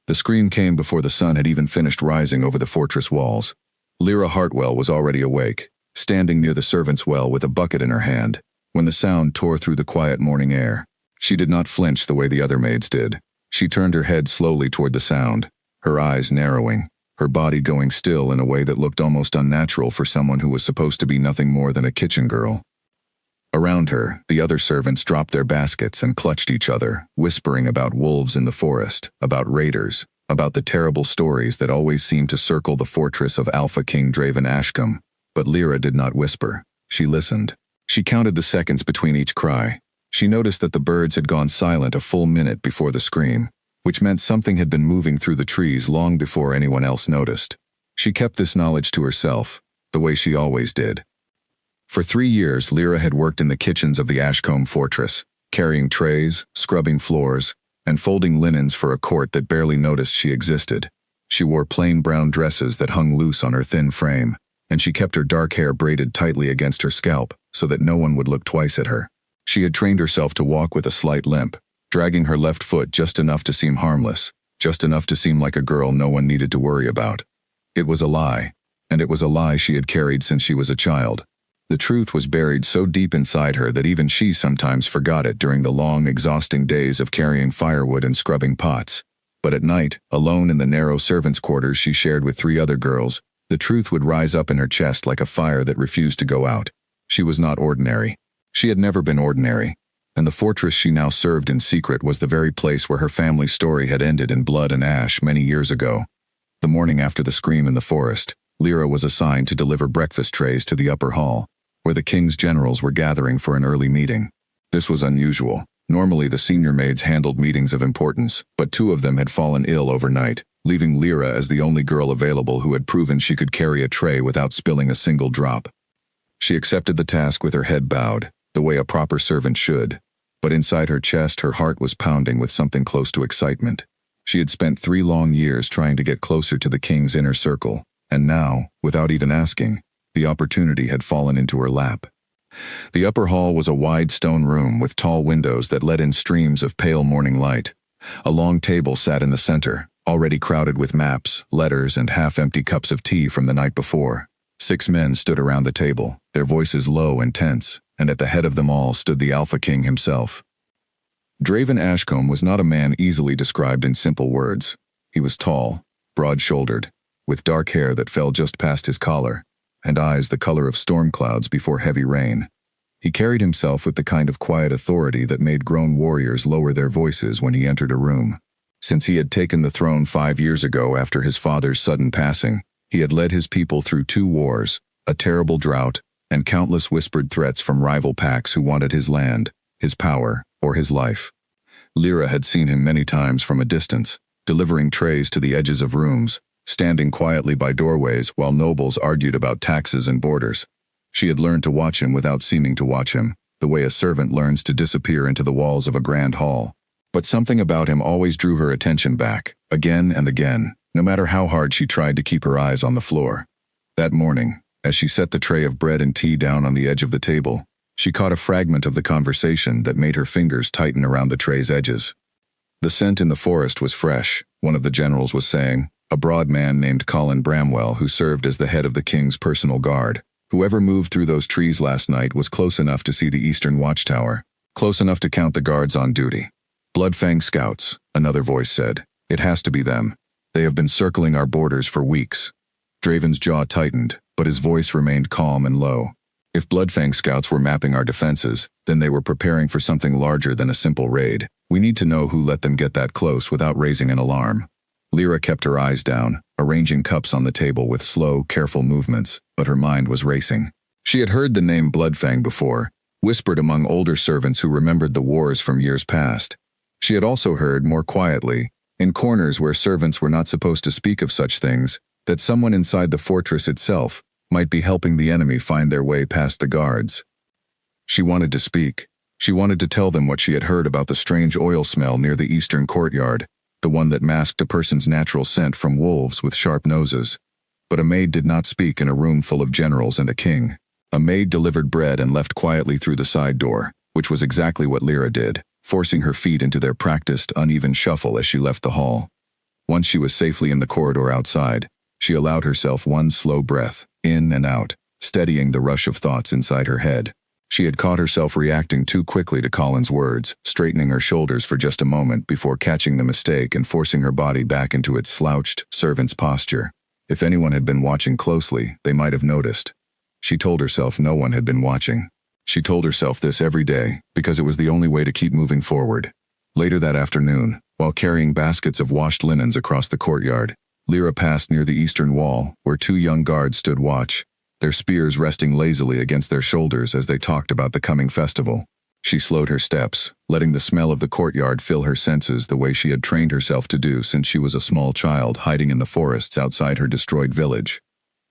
The scream came before the sun had even finished rising over the fortress walls. Lyra Hartwell was already awake, standing near the servants' well with a bucket in her hand, when the sound tore through the quiet morning air. She did not flinch the way the other maids did. She turned her head slowly toward the sound, her eyes narrowing, her body going still in a way that looked almost unnatural for someone who was supposed to be nothing more than a kitchen girl. Around her, the other servants dropped their baskets and clutched each other, whispering about wolves in the forest, about raiders, about the terrible stories that always seemed to circle the fortress of Alpha King Draven Ashcombe. But Lyra did not whisper. She listened. She counted the seconds between each cry. She noticed that the birds had gone silent a full minute before the scream, which meant something had been moving through the trees long before anyone else noticed. She kept this knowledge to herself, the way she always did. For 3 years, Lyra had worked in the kitchens of the Ashcombe fortress, carrying trays, scrubbing floors, and folding linens for a court that barely noticed she existed. She wore plain brown dresses that hung loose on her thin frame, and she kept her dark hair braided tightly against her scalp so that no one would look twice at her. She had trained herself to walk with a slight limp, dragging her left foot just enough to seem harmless, just enough to seem like a girl no one needed to worry about. It was a lie, and it was a lie she had carried since she was a child. The truth was buried so deep inside her that even she sometimes forgot it during the long, exhausting days of carrying firewood and scrubbing pots. But at night, alone in the narrow servants' quarters she shared with 3 other girls, the truth would rise up in her chest like a fire that refused to go out. She was not ordinary. She had never been ordinary, and the fortress she now served in secret was the very place where her family's story had ended in blood and ash many years ago. The morning after the scream in the forest, Lyra was assigned to deliver breakfast trays to the upper hall, where the king's generals were gathering for an early meeting. This was unusual. Normally the senior maids handled meetings of importance, but 2 of them had fallen ill overnight, leaving Lyra as the only girl available who had proven she could carry a tray without spilling a single drop. She accepted the task with her head bowed, the way a proper servant should, but inside her chest her heart was pounding with something close to excitement. She had spent 3 long years trying to get closer to the king's inner circle, and now, without even asking, the opportunity had fallen into her lap. The upper hall was a wide stone room with tall windows that let in streams of pale morning light. A long table sat in the center, already crowded with maps, letters, and half-empty cups of tea from the night before. 6 men stood around the table, their voices low and tense, and at the head of them all stood the Alpha King himself. Draven Ashcombe was not a man easily described in simple words. He was tall, broad-shouldered, with dark hair that fell just past his collar, and eyes the color of storm clouds before heavy rain. He carried himself with the kind of quiet authority that made grown warriors lower their voices when he entered a room. Since he had taken the throne 5 years ago after his father's sudden passing, he had led his people through 2 wars, a terrible drought, and countless whispered threats from rival packs who wanted his land, his power, or his life. Lyra had seen him many times from a distance, delivering trays to the edges of rooms, standing quietly by doorways while nobles argued about taxes and borders. She had learned to watch him without seeming to watch him, the way a servant learns to disappear into the walls of a grand hall. But something about him always drew her attention back, again and again, no matter how hard she tried to keep her eyes on the floor. That morning, as she set the tray of bread and tea down on the edge of the table, she caught a fragment of the conversation that made her fingers tighten around the tray's edges. The scent in the forest was fresh, one of the generals was saying, a broad man named Colin Bramwell who served as the head of the king's personal guard. Whoever moved through those trees last night was close enough to see the eastern watchtower, close enough to count the guards on duty. Bloodfang scouts, another voice said. It has to be them. They have been circling our borders for weeks. Draven's jaw tightened, but his voice remained calm and low. If Bloodfang scouts were mapping our defenses, then they were preparing for something larger than a simple raid. We need to know who let them get that close without raising an alarm. Lyra kept her eyes down, arranging cups on the table with slow, careful movements, but her mind was racing. She had heard the name Bloodfang before, whispered among older servants who remembered the wars from years past. She had also heard, more quietly, in corners where servants were not supposed to speak of such things, that someone inside the fortress itself might be helping the enemy find their way past the guards. She wanted to speak. She wanted to tell them what she had heard about the strange oil smell near the eastern courtyard, the one that masked a person's natural scent from wolves with sharp noses. But a maid did not speak in a room full of generals and a king. A maid delivered bread and left quietly through the side door, which was exactly what Lyra did, forcing her feet into their practiced, uneven shuffle as she left the hall. Once she was safely in the corridor outside, she allowed herself one slow breath, in and out, steadying the rush of thoughts inside her head. She had caught herself reacting too quickly to Colin's words, straightening her shoulders for just a moment before catching the mistake and forcing her body back into its slouched, servant's posture. If anyone had been watching closely, they might have noticed. She told herself no one had been watching. She told herself this every day, because it was the only way to keep moving forward. Later that afternoon, while carrying baskets of washed linens across the courtyard, Lyra passed near the eastern wall, where two young guards stood watch, their spears resting lazily against their shoulders as they talked about the coming festival. She slowed her steps, letting the smell of the courtyard fill her senses the way she had trained herself to do since she was a small child hiding in the forests outside her destroyed village.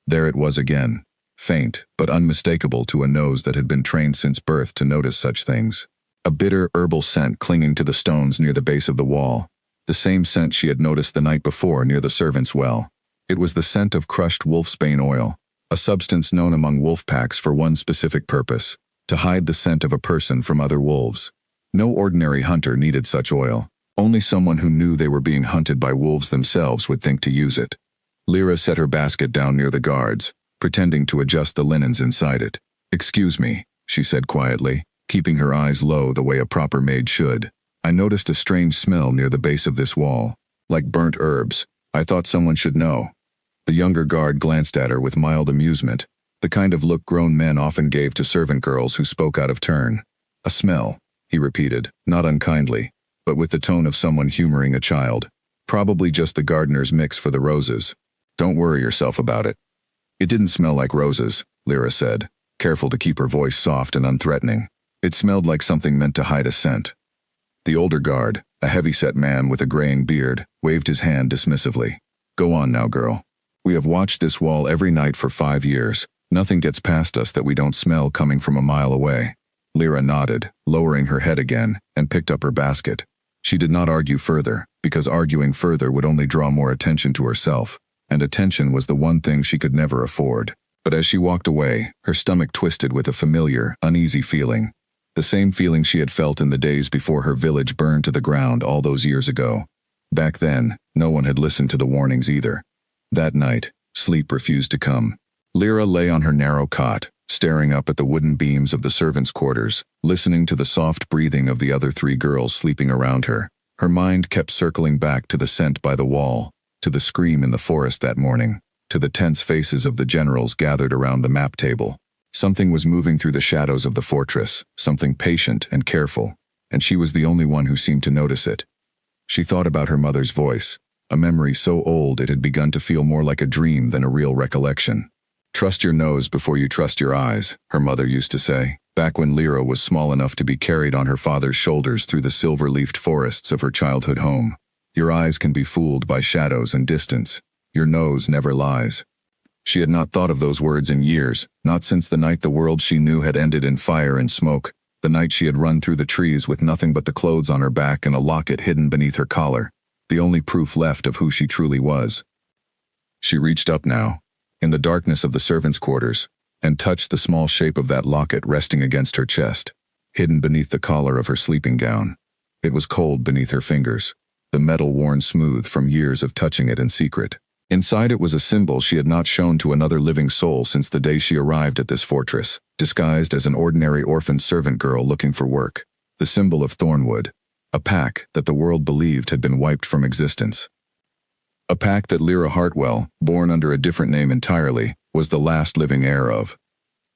There it was again, faint but unmistakable to a nose that had been trained since birth to notice such things. A bitter herbal scent clinging to the stones near the base of the wall, the same scent she had noticed the night before near the servants' well. It was the scent of crushed wolfsbane oil, a substance known among wolf packs for one specific purpose: to hide the scent of a person from other wolves. No ordinary hunter needed such oil. Only someone who knew they were being hunted by wolves themselves would think to use it. Lyra set her basket down near the guards, pretending to adjust the linens inside it. "Excuse me," she said quietly, keeping her eyes low the way a proper maid should. "I noticed a strange smell near the base of this wall, like burnt herbs. I thought someone should know." The younger guard glanced at her with mild amusement, the kind of look grown men often gave to servant girls who spoke out of turn. "A smell," he repeated, not unkindly, but with the tone of someone humoring a child. "Probably just the gardener's mix for the roses. Don't worry yourself about it." "It didn't smell like roses," Lyra said, careful to keep her voice soft and unthreatening. "It smelled like something meant to hide a scent." The older guard, a heavy-set man with a graying beard, waved his hand dismissively. "Go on now, girl. We have watched this wall every night for 5 years. Nothing gets past us that we don't smell coming from a mile away." Lyra nodded, lowering her head again, and picked up her basket. She did not argue further, because arguing further would only draw more attention to herself, and attention was the one thing she could never afford. But as she walked away, her stomach twisted with a familiar, uneasy feeling. The same feeling she had felt in the days before her village burned to the ground all those years ago. Back then, no one had listened to the warnings either. That night, sleep refused to come. Lyra lay on her narrow cot, staring up at the wooden beams of the servants' quarters, listening to the soft breathing of the other 3 girls sleeping around her. Her mind kept circling back to the scent by the wall, to the scream in the forest that morning, to the tense faces of the generals gathered around the map table. Something was moving through the shadows of the fortress, something patient and careful, and she was the only one who seemed to notice it. She thought about her mother's voice, a memory so old it had begun to feel more like a dream than a real recollection. "Trust your nose before you trust your eyes," her mother used to say, back when Lyra was small enough to be carried on her father's shoulders through the silver-leafed forests of her childhood home. "Your eyes can be fooled by shadows and distance. Your nose never lies." She had not thought of those words in years, not since the night the world she knew had ended in fire and smoke, the night she had run through the trees with nothing but the clothes on her back and a locket hidden beneath her collar, the only proof left of who she truly was. She reached up now, in the darkness of the servants' quarters, and touched the small shape of that locket resting against her chest, hidden beneath the collar of her sleeping gown. It was cold beneath her fingers, the metal worn smooth from years of touching it in secret. Inside it was a symbol she had not shown to another living soul since the day she arrived at this fortress, disguised as an ordinary orphaned servant girl looking for work. The symbol of Thornwood, a pack that the world believed had been wiped from existence. A pack that Lyra Hartwell, born under a different name entirely, was the last living heir of.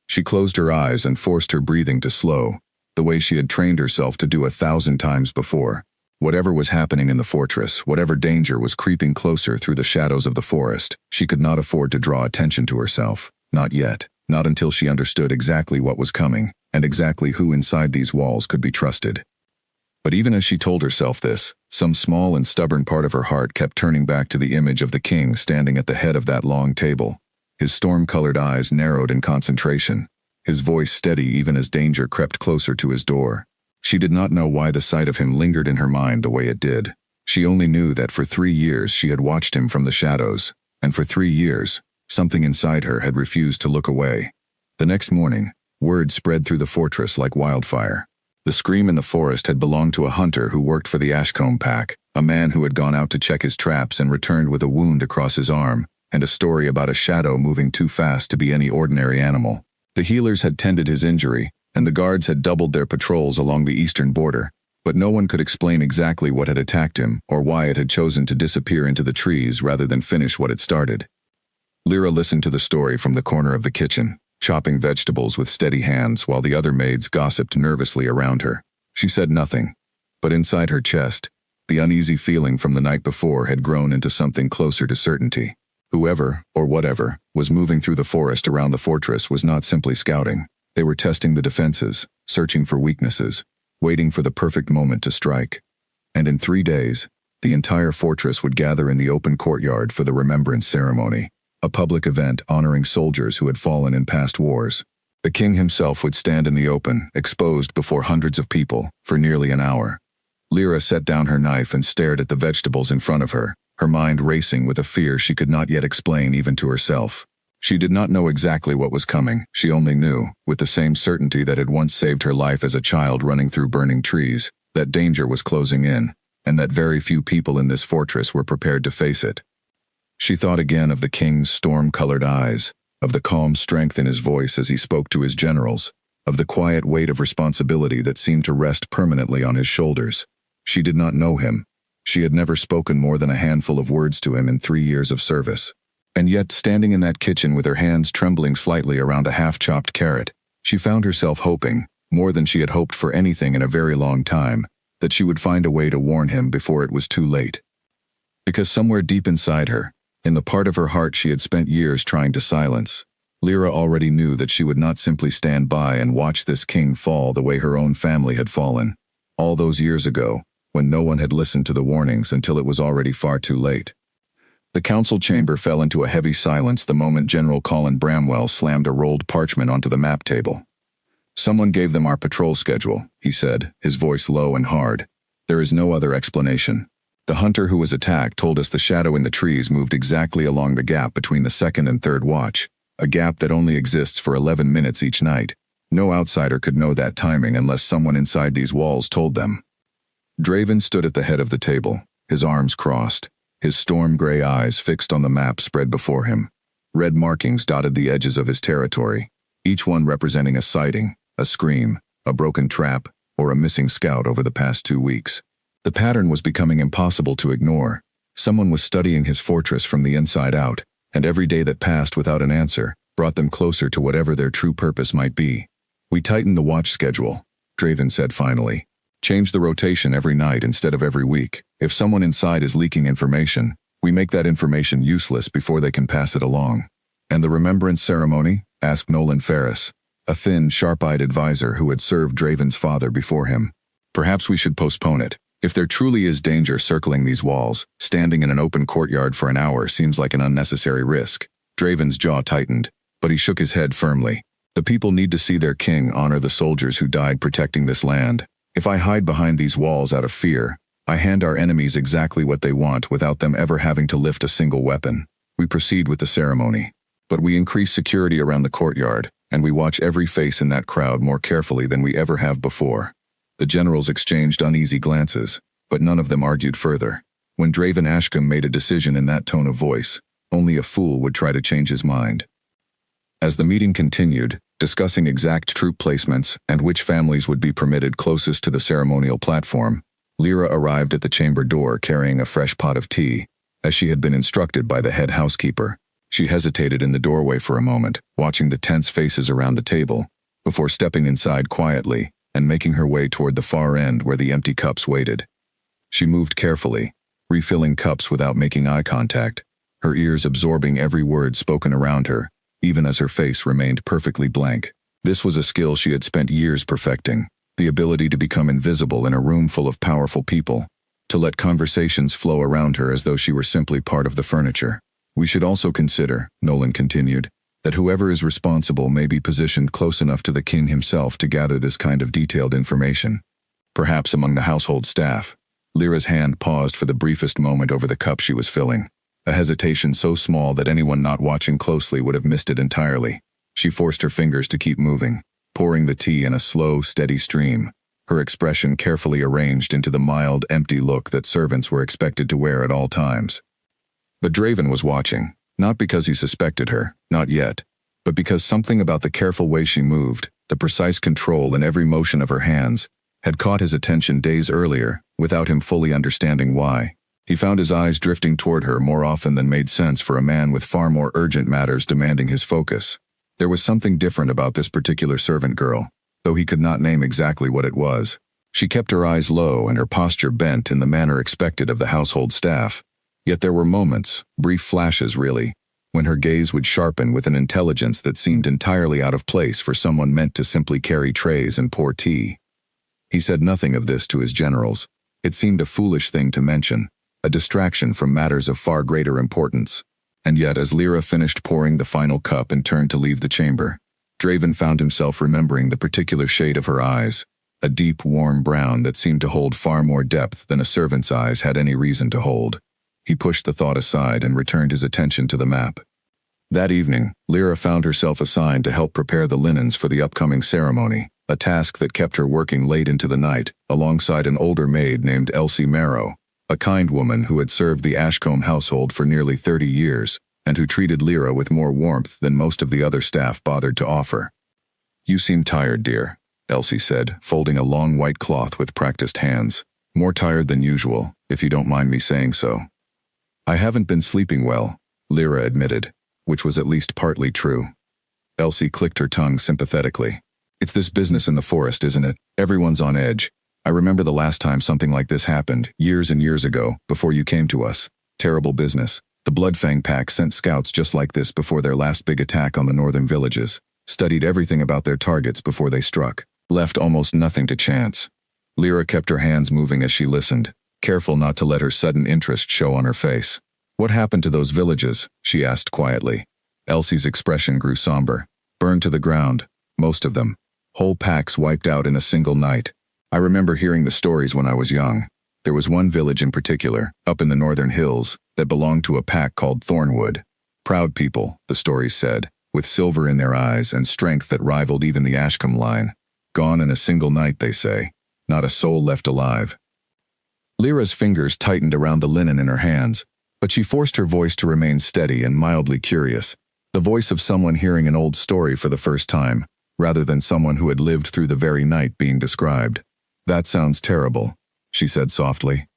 She closed her eyes and forced her breathing to slow, the way she had trained herself to do 1,000 times before. Whatever was happening in the fortress, whatever danger was creeping closer through the shadows of the forest, she could not afford to draw attention to herself. Not yet, not until she understood exactly what was coming, and exactly who inside these walls could be trusted. But even as she told herself this, some small and stubborn part of her heart kept turning back to the image of the king standing at the head of that long table. His storm-colored eyes narrowed in concentration, his voice steady even as danger crept closer to his door. She did not know why the sight of him lingered in her mind the way it did. She only knew that for 3 years she had watched him from the shadows, and for 3 years, something inside her had refused to look away. The next morning, word spread through the fortress like wildfire. The scream in the forest had belonged to a hunter who worked for the Ashcombe pack, A man who had gone out to check his traps and returned with a wound across his arm, and a story about a shadow moving too fast to be any ordinary animal. The healers had tended his injury, and the guards had doubled their patrols along the eastern border, but no one could explain exactly what had attacked him or why it had chosen to disappear into the trees rather than finish what it started. Lyra listened to the story from the corner of the kitchen, chopping vegetables with steady hands while the other maids gossiped nervously around her. She said nothing, but inside her chest, the uneasy feeling from the night before had grown into something closer to certainty. Whoever, or whatever, was moving through the forest around the fortress was not simply scouting. They were testing the defenses, searching for weaknesses, waiting for the perfect moment to strike. And in 3 days, the entire fortress would gather in the open courtyard for the remembrance ceremony, a public event honoring soldiers who had fallen in past wars. The king himself would stand in the open, exposed before hundreds of people, for nearly an hour. Lyra set down her knife and stared at the vegetables in front of her, her mind racing with a fear she could not yet explain even to herself. She did not know exactly what was coming, she only knew, with the same certainty that had once saved her life as a child running through burning trees, that danger was closing in, and that very few people in this fortress were prepared to face it. She thought again of the king's storm-colored eyes, of the calm strength in his voice as he spoke to his generals, of the quiet weight of responsibility that seemed to rest permanently on his shoulders. She did not know him. She had never spoken more than a handful of words to him in 3 years of service. And yet, standing in that kitchen with her hands trembling slightly around a half-chopped carrot, she found herself hoping, more than she had hoped for anything in a very long time, that she would find a way to warn him before it was too late. Because somewhere deep inside her, in the part of her heart she had spent years trying to silence, Lyra already knew that she would not simply stand by and watch this king fall the way her own family had fallen, all those years ago, when no one had listened to the warnings until it was already far too late. The council chamber fell into a heavy silence the moment General Colin Bramwell slammed a rolled parchment onto the map table. "Someone gave them our patrol schedule," he said, his voice low and hard. "There is no other explanation. The hunter who was attacked told us the shadow in the trees moved exactly along the gap between the second and third watch, a gap that only exists for 11 minutes each night. No outsider could know that timing unless someone inside these walls told them." Draven stood at the head of the table, his arms crossed, his storm-gray eyes fixed on the map spread before him. Red markings dotted the edges of his territory, each one representing a sighting, a scream, a broken trap, or a missing scout over the past 2 weeks. The pattern was becoming impossible to ignore. Someone was studying his fortress from the inside out, and every day that passed without an answer brought them closer to whatever their true purpose might be. "We tightened the watch schedule," Draven said finally. "Change the rotation every night instead of every week. If someone inside is leaking information, we make that information useless before they can pass it along." "And the remembrance ceremony?" asked Nolan Ferris, a thin, sharp-eyed advisor who had served Draven's father before him. "Perhaps we should postpone it. If there truly is danger circling these walls, standing in an open courtyard for an hour seems like an unnecessary risk." Draven's jaw tightened, but he shook his head firmly. "The people need to see their king honor the soldiers who died protecting this land. If I hide behind these walls out of fear, I hand our enemies exactly what they want without them ever having to lift a single weapon. We proceed with the ceremony. But we increase security around the courtyard, and we watch every face in that crowd more carefully than we ever have before." The generals exchanged uneasy glances, but none of them argued further. When Draven Ashcombe made a decision in that tone of voice, only a fool would try to change his mind. As the meeting continued, discussing exact troop placements and which families would be permitted closest to the ceremonial platform, Lyra arrived at the chamber door carrying a fresh pot of tea, as she had been instructed by the head housekeeper. She hesitated in the doorway for a moment, watching the tense faces around the table, before stepping inside quietly and making her way toward the far end where the empty cups waited. She moved carefully, refilling cups without making eye contact, her ears absorbing every word spoken around her, even as her face remained perfectly blank. This was a skill she had spent years perfecting, the ability to become invisible in a room full of powerful people, to let conversations flow around her as though she were simply part of the furniture. "We should also consider," Nolan continued, "that whoever is responsible may be positioned close enough to the king himself to gather this kind of detailed information. Perhaps among the household staff." Lyra's hand paused for the briefest moment over the cup she was filling, a hesitation so small that anyone not watching closely would have missed it entirely. She forced her fingers to keep moving, pouring the tea in a slow, steady stream, her expression carefully arranged into the mild, empty look that servants were expected to wear at all times. But Draven was watching, not because he suspected her, not yet, but because something about the careful way she moved, the precise control in every motion of her hands, had caught his attention days earlier, without him fully understanding why. He found his eyes drifting toward her more often than made sense for a man with far more urgent matters demanding his focus. There was something different about this particular servant girl, though he could not name exactly what it was. She kept her eyes low and her posture bent in the manner expected of the household staff. Yet there were moments, brief flashes really, when her gaze would sharpen with an intelligence that seemed entirely out of place for someone meant to simply carry trays and pour tea. He said nothing of this to his generals. It seemed a foolish thing to mention, a distraction from matters of far greater importance. And yet as Lyra finished pouring the final cup and turned to leave the chamber, Draven found himself remembering the particular shade of her eyes, a deep, warm brown that seemed to hold far more depth than a servant's eyes had any reason to hold. He pushed the thought aside and returned his attention to the map. That evening, Lyra found herself assigned to help prepare the linens for the upcoming ceremony, a task that kept her working late into the night, alongside an older maid named Elsie Marrow, a kind woman who had served the Ashcombe household for nearly 30 years, and who treated Lyra with more warmth than most of the other staff bothered to offer. "You seem tired, dear," Elsie said, folding a long white cloth with practiced hands. "More tired than usual, if you don't mind me saying so." "I haven't been sleeping well," Lyra admitted, which was at least partly true. Elsie clicked her tongue sympathetically. "It's this business in the forest, isn't it? Everyone's on edge. I remember the last time something like this happened, years and years ago, before you came to us. Terrible business. The Bloodfang pack sent scouts just like this before their last big attack on the northern villages, studied everything about their targets before they struck, left almost nothing to chance." Lyra kept her hands moving as she listened, careful not to let her sudden interest show on her face. "What happened to those villages?" she asked quietly. Elsie's expression grew somber. "Burned to the ground, most of them. Whole packs wiped out in a single night. I remember hearing the stories when I was young. There was one village in particular, up in the northern hills, that belonged to a pack called Thornwood. Proud people, the stories said, with silver in their eyes and strength that rivaled even the Ashcombe line. Gone in a single night, they say. Not a soul left alive." Lyra's fingers tightened around the linen in her hands, but she forced her voice to remain steady and mildly curious, the voice of someone hearing an old story for the first time, rather than someone who had lived through the very night being described. "That sounds terrible," she said softly.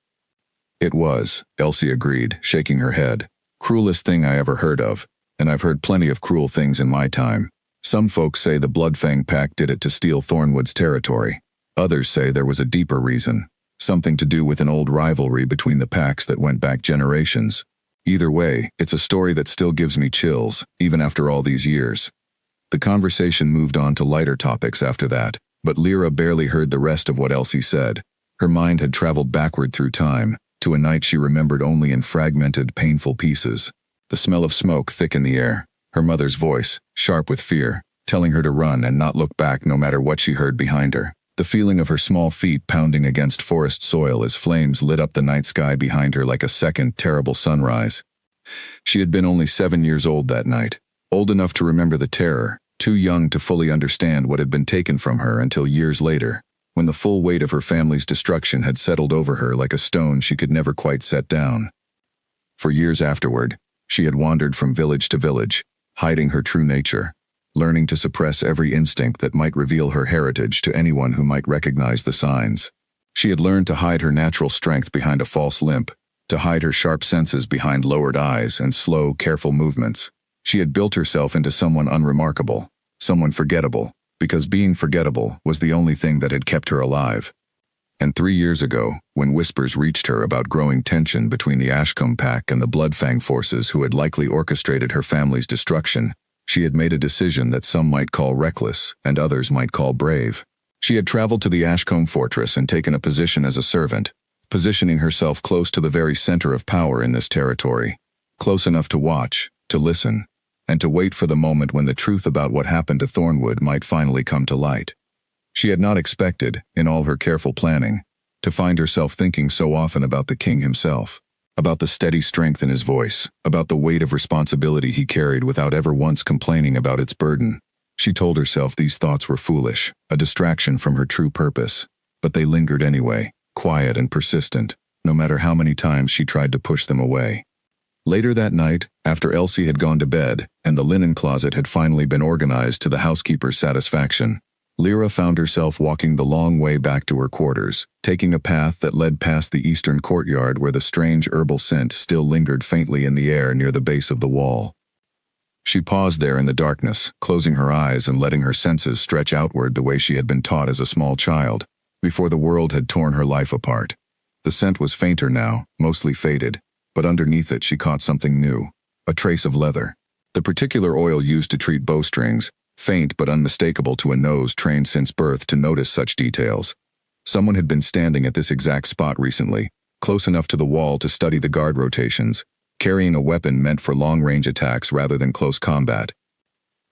"It was," Elsie agreed, shaking her head. "Cruelest thing I ever heard of, and I've heard plenty of cruel things in my time. Some folks say the Bloodfang pack did it to steal Thornwood's territory. Others say there was a deeper reason, something to do with an old rivalry between the packs that went back generations. Either way, it's a story that still gives me chills, even after all these years." The conversation moved on to lighter topics after that, but Lyra barely heard the rest of what Elsie said. Her mind had traveled backward through time, to a night she remembered only in fragmented, painful pieces. The smell of smoke thick in the air, her mother's voice, sharp with fear, telling her to run and not look back no matter what she heard behind her. The feeling of her small feet pounding against forest soil as flames lit up the night sky behind her like a second, terrible sunrise. She had been only 7 years old that night, old enough to remember the terror, too young to fully understand what had been taken from her until years later, when the full weight of her family's destruction had settled over her like a stone she could never quite set down. For years afterward, she had wandered from village to village, hiding her true nature, learning to suppress every instinct that might reveal her heritage to anyone who might recognize the signs. She had learned to hide her natural strength behind a false limp, to hide her sharp senses behind lowered eyes and slow, careful movements. She had built herself into someone unremarkable, someone forgettable, because being forgettable was the only thing that had kept her alive. And 3 years ago, when whispers reached her about growing tension between the Ashcombe pack and the Bloodfang forces who had likely orchestrated her family's destruction, she had made a decision that some might call reckless and others might call brave. She had traveled to the Ashcombe fortress and taken a position as a servant, positioning herself close to the very center of power in this territory, close enough to watch, to listen, and to wait for the moment when the truth about what happened to Thornwood might finally come to light. She had not expected, in all her careful planning, to find herself thinking so often about the king himself, about the steady strength in his voice, about the weight of responsibility he carried without ever once complaining about its burden. She told herself these thoughts were foolish, a distraction from her true purpose. but they lingered anyway, quiet and persistent, no matter how many times she tried to push them away. Later that night, after Elsie had gone to bed, and the linen closet had finally been organized to the housekeeper's satisfaction, Lyra found herself walking the long way back to her quarters, taking a path that led past the eastern courtyard where the strange herbal scent still lingered faintly in the air near the base of the wall. She paused there in the darkness, closing her eyes and letting her senses stretch outward the way she had been taught as a small child, before the world had torn her life apart. The scent was fainter now, mostly faded, but underneath it she caught something new, a trace of leather. The particular oil used to treat bowstrings, faint but unmistakable to a nose trained since birth to notice such details. Someone had been standing at this exact spot recently, close enough to the wall to study the guard rotations, carrying a weapon meant for long-range attacks rather than close combat.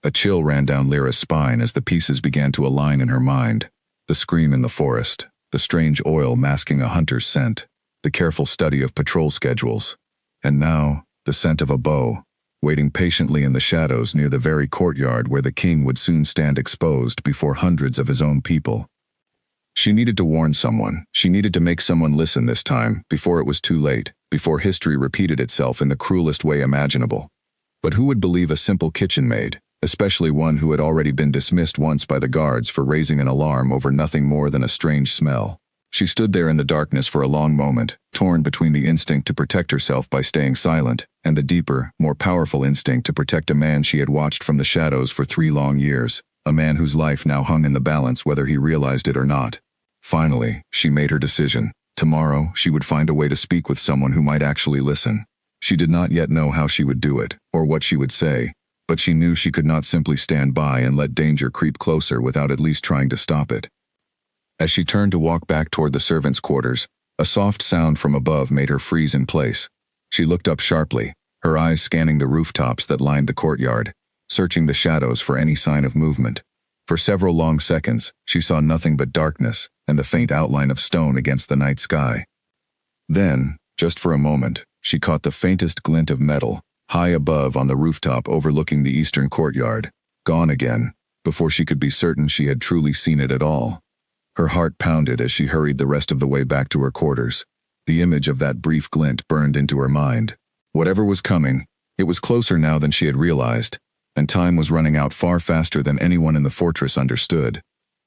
A chill ran down Lyra's spine as the pieces began to align in her mind. The scream in the forest, the strange oil masking a hunter's scent, the careful study of patrol schedules, and now, the scent of a bow, waiting patiently in the shadows near the very courtyard where the king would soon stand exposed before hundreds of his own people. She needed to warn someone. She needed to make someone listen this time, before it was too late, before history repeated itself in the cruelest way imaginable. But who would believe a simple kitchen maid, especially one who had already been dismissed once by the guards for raising an alarm over nothing more than a strange smell? She stood there in the darkness for a long moment, torn between the instinct to protect herself by staying silent, and the deeper, more powerful instinct to protect a man she had watched from the shadows for 3 long years, a man whose life now hung in the balance whether he realized it or not. Finally, she made her decision. Tomorrow, she would find a way to speak with someone who might actually listen. She did not yet know how she would do it, or what she would say, but she knew she could not simply stand by and let danger creep closer without at least trying to stop it. As she turned to walk back toward the servants' quarters, a soft sound from above made her freeze in place. She looked up sharply, her eyes scanning the rooftops that lined the courtyard, searching the shadows for any sign of movement. For several long seconds, she saw nothing but darkness and the faint outline of stone against the night sky. Then, just for a moment, she caught the faintest glint of metal, high above on the rooftop overlooking the eastern courtyard, gone again, before she could be certain she had truly seen it at all. Her heart pounded as she hurried the rest of the way back to her quarters. The image of that brief glint burned into her mind. Whatever was coming, it was closer now than she had realized, and time was running out far faster than anyone in the fortress understood.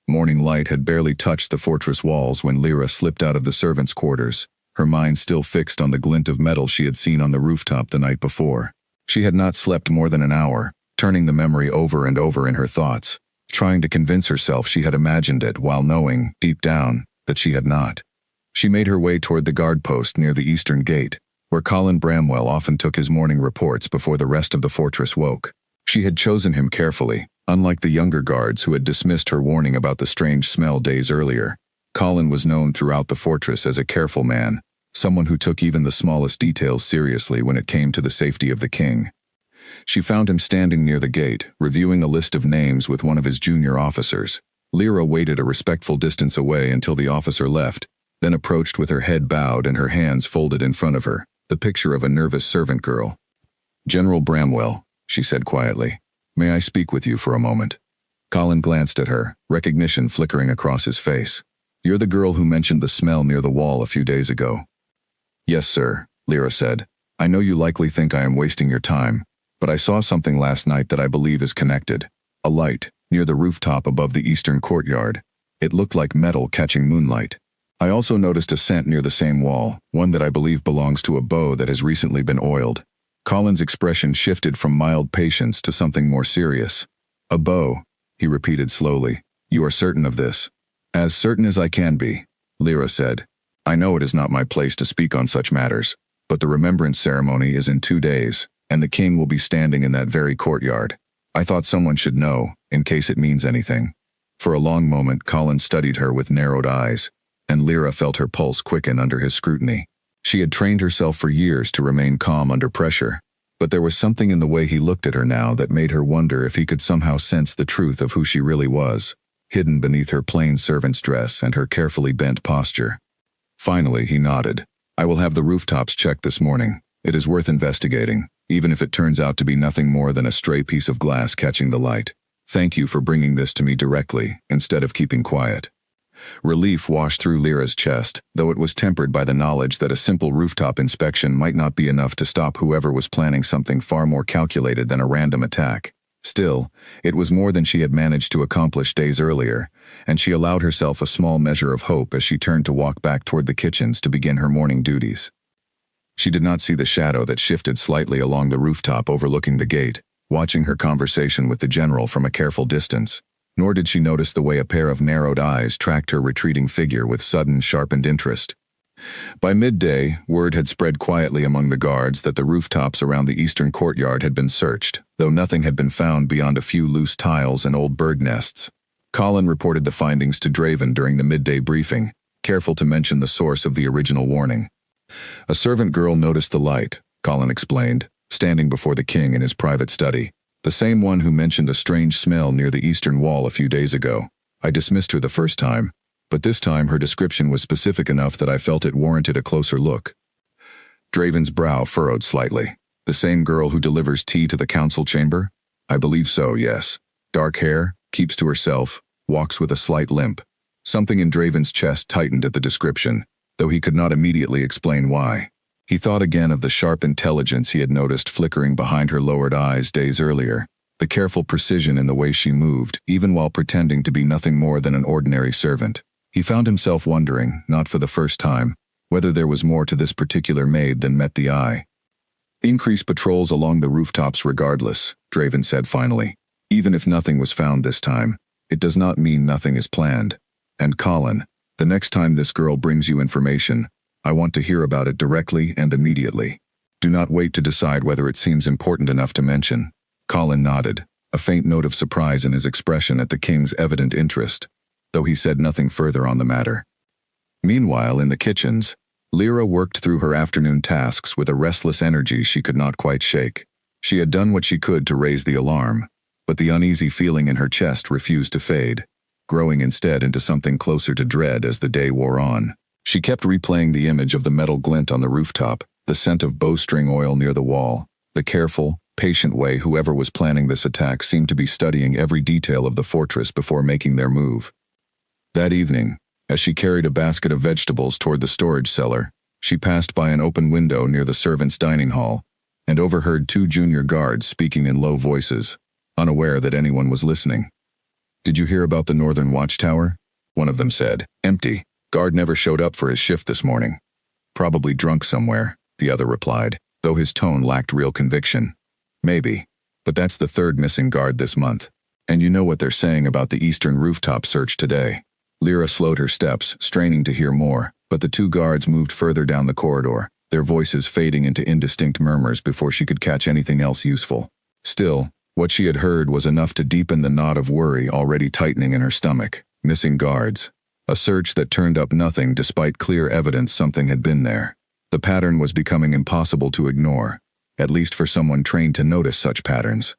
Morning light had barely touched the fortress walls when Lyra slipped out of the servants' quarters, her mind still fixed on the glint of metal she had seen on the rooftop the night before. She had not slept more than an hour, turning the memory over and over in her thoughts, trying to convince herself she had imagined it while knowing, deep down, that she had not. She made her way toward the guard post near the eastern gate, where Colin Bramwell often took his morning reports before the rest of the fortress woke. She had chosen him carefully, unlike the younger guards who had dismissed her warning about the strange smell days earlier. Colin was known throughout the fortress as a careful man, someone who took even the smallest details seriously when it came to the safety of the king. She found him standing near the gate, reviewing a list of names with one of his junior officers. Lyra waited a respectful distance away until the officer left, then approached with her head bowed and her hands folded in front of her, the picture of a nervous servant girl. "General Bramwell," she said quietly, "may I speak with you for a moment?" Colin glanced at her, recognition flickering across his face. "You're the girl who mentioned the smell near the wall a few days ago." "Yes, sir," Lyra said. "I know you likely think I am wasting your time, but I saw something last night that I believe is connected. A light, near the rooftop above the eastern courtyard. It looked like metal catching moonlight. I also noticed a scent near the same wall, one that I believe belongs to a bow that has recently been oiled." Colin's expression shifted from mild patience to something more serious. "A bow," he repeated slowly. "You are certain of this?" "As certain as I can be," Lyra said. "I know it is not my place to speak on such matters, but the remembrance ceremony is in 2 days, and the king will be standing in that very courtyard. I thought someone should know, in case it means anything." For a long moment Colin studied her with narrowed eyes, and Lyra felt her pulse quicken under his scrutiny. She had trained herself for years to remain calm under pressure, but there was something in the way he looked at her now that made her wonder if he could somehow sense the truth of who she really was, hidden beneath her plain servant's dress and her carefully bent posture. Finally, he nodded. "I will have the rooftops checked this morning. It is worth investigating, even if it turns out to be nothing more than a stray piece of glass catching the light. Thank you for bringing this to me directly, instead of keeping quiet." Relief washed through Lyra's chest, though it was tempered by the knowledge that a simple rooftop inspection might not be enough to stop whoever was planning something far more calculated than a random attack. Still, it was more than she had managed to accomplish days earlier, and she allowed herself a small measure of hope as she turned to walk back toward the kitchens to begin her morning duties. She did not see the shadow that shifted slightly along the rooftop overlooking the gate, watching her conversation with the general from a careful distance. Nor did she notice the way a pair of narrowed eyes tracked her retreating figure with sudden, sharpened interest. By midday, word had spread quietly among the guards that the rooftops around the eastern courtyard had been searched, though nothing had been found beyond a few loose tiles and old bird nests. Colin reported the findings to Draven during the midday briefing, careful to mention the source of the original warning. A servant girl noticed the light, Colin explained, standing before the king in his private study. The same one who mentioned a strange smell near the eastern wall a few days ago. I dismissed her the first time, but this time her description was specific enough that I felt it warranted a closer look. Draven's brow furrowed slightly. The same girl who delivers tea to the council chamber? I believe so, yes. Dark hair, keeps to herself, walks with a slight limp. Something in Draven's chest tightened at the description, though he could not immediately explain why. He thought again of the sharp intelligence he had noticed flickering behind her lowered eyes days earlier, the careful precision in the way she moved, even while pretending to be nothing more than an ordinary servant. He found himself wondering, not for the first time, whether there was more to this particular maid than met the eye. Increase patrols along the rooftops regardless, Draven said finally. Even if nothing was found this time, it does not mean nothing is planned. And Colin, the next time this girl brings you information, I want to hear about it directly and immediately. Do not wait to decide whether it seems important enough to mention. Colin nodded, a faint note of surprise in his expression at the king's evident interest, though he said nothing further on the matter. Meanwhile, in the kitchens, Lyra worked through her afternoon tasks with a restless energy she could not quite shake. She had done what she could to raise the alarm, but the uneasy feeling in her chest refused to fade, growing instead into something closer to dread as the day wore on. She kept replaying the image of the metal glint on the rooftop, the scent of bowstring oil near the wall, the careful, patient way whoever was planning this attack seemed to be studying every detail of the fortress before making their move. That evening, as she carried a basket of vegetables toward the storage cellar, she passed by an open window near the servants' dining hall, and overheard two junior guards speaking in low voices, unaware that anyone was listening. "Did you hear about the northern watchtower?" one of them said. "Empty. Guard never showed up for his shift this morning." "Probably drunk somewhere," the other replied, though his tone lacked real conviction. "Maybe, but that's the third missing guard this month. And you know what they're saying about the eastern rooftop search today." Lyra slowed her steps, straining to hear more, but the two guards moved further down the corridor, their voices fading into indistinct murmurs before she could catch anything else useful. Still, what she had heard was enough to deepen the knot of worry already tightening in her stomach. Missing guards. A search that turned up nothing despite clear evidence something had been there. The pattern was becoming impossible to ignore, at least for someone trained to notice such patterns.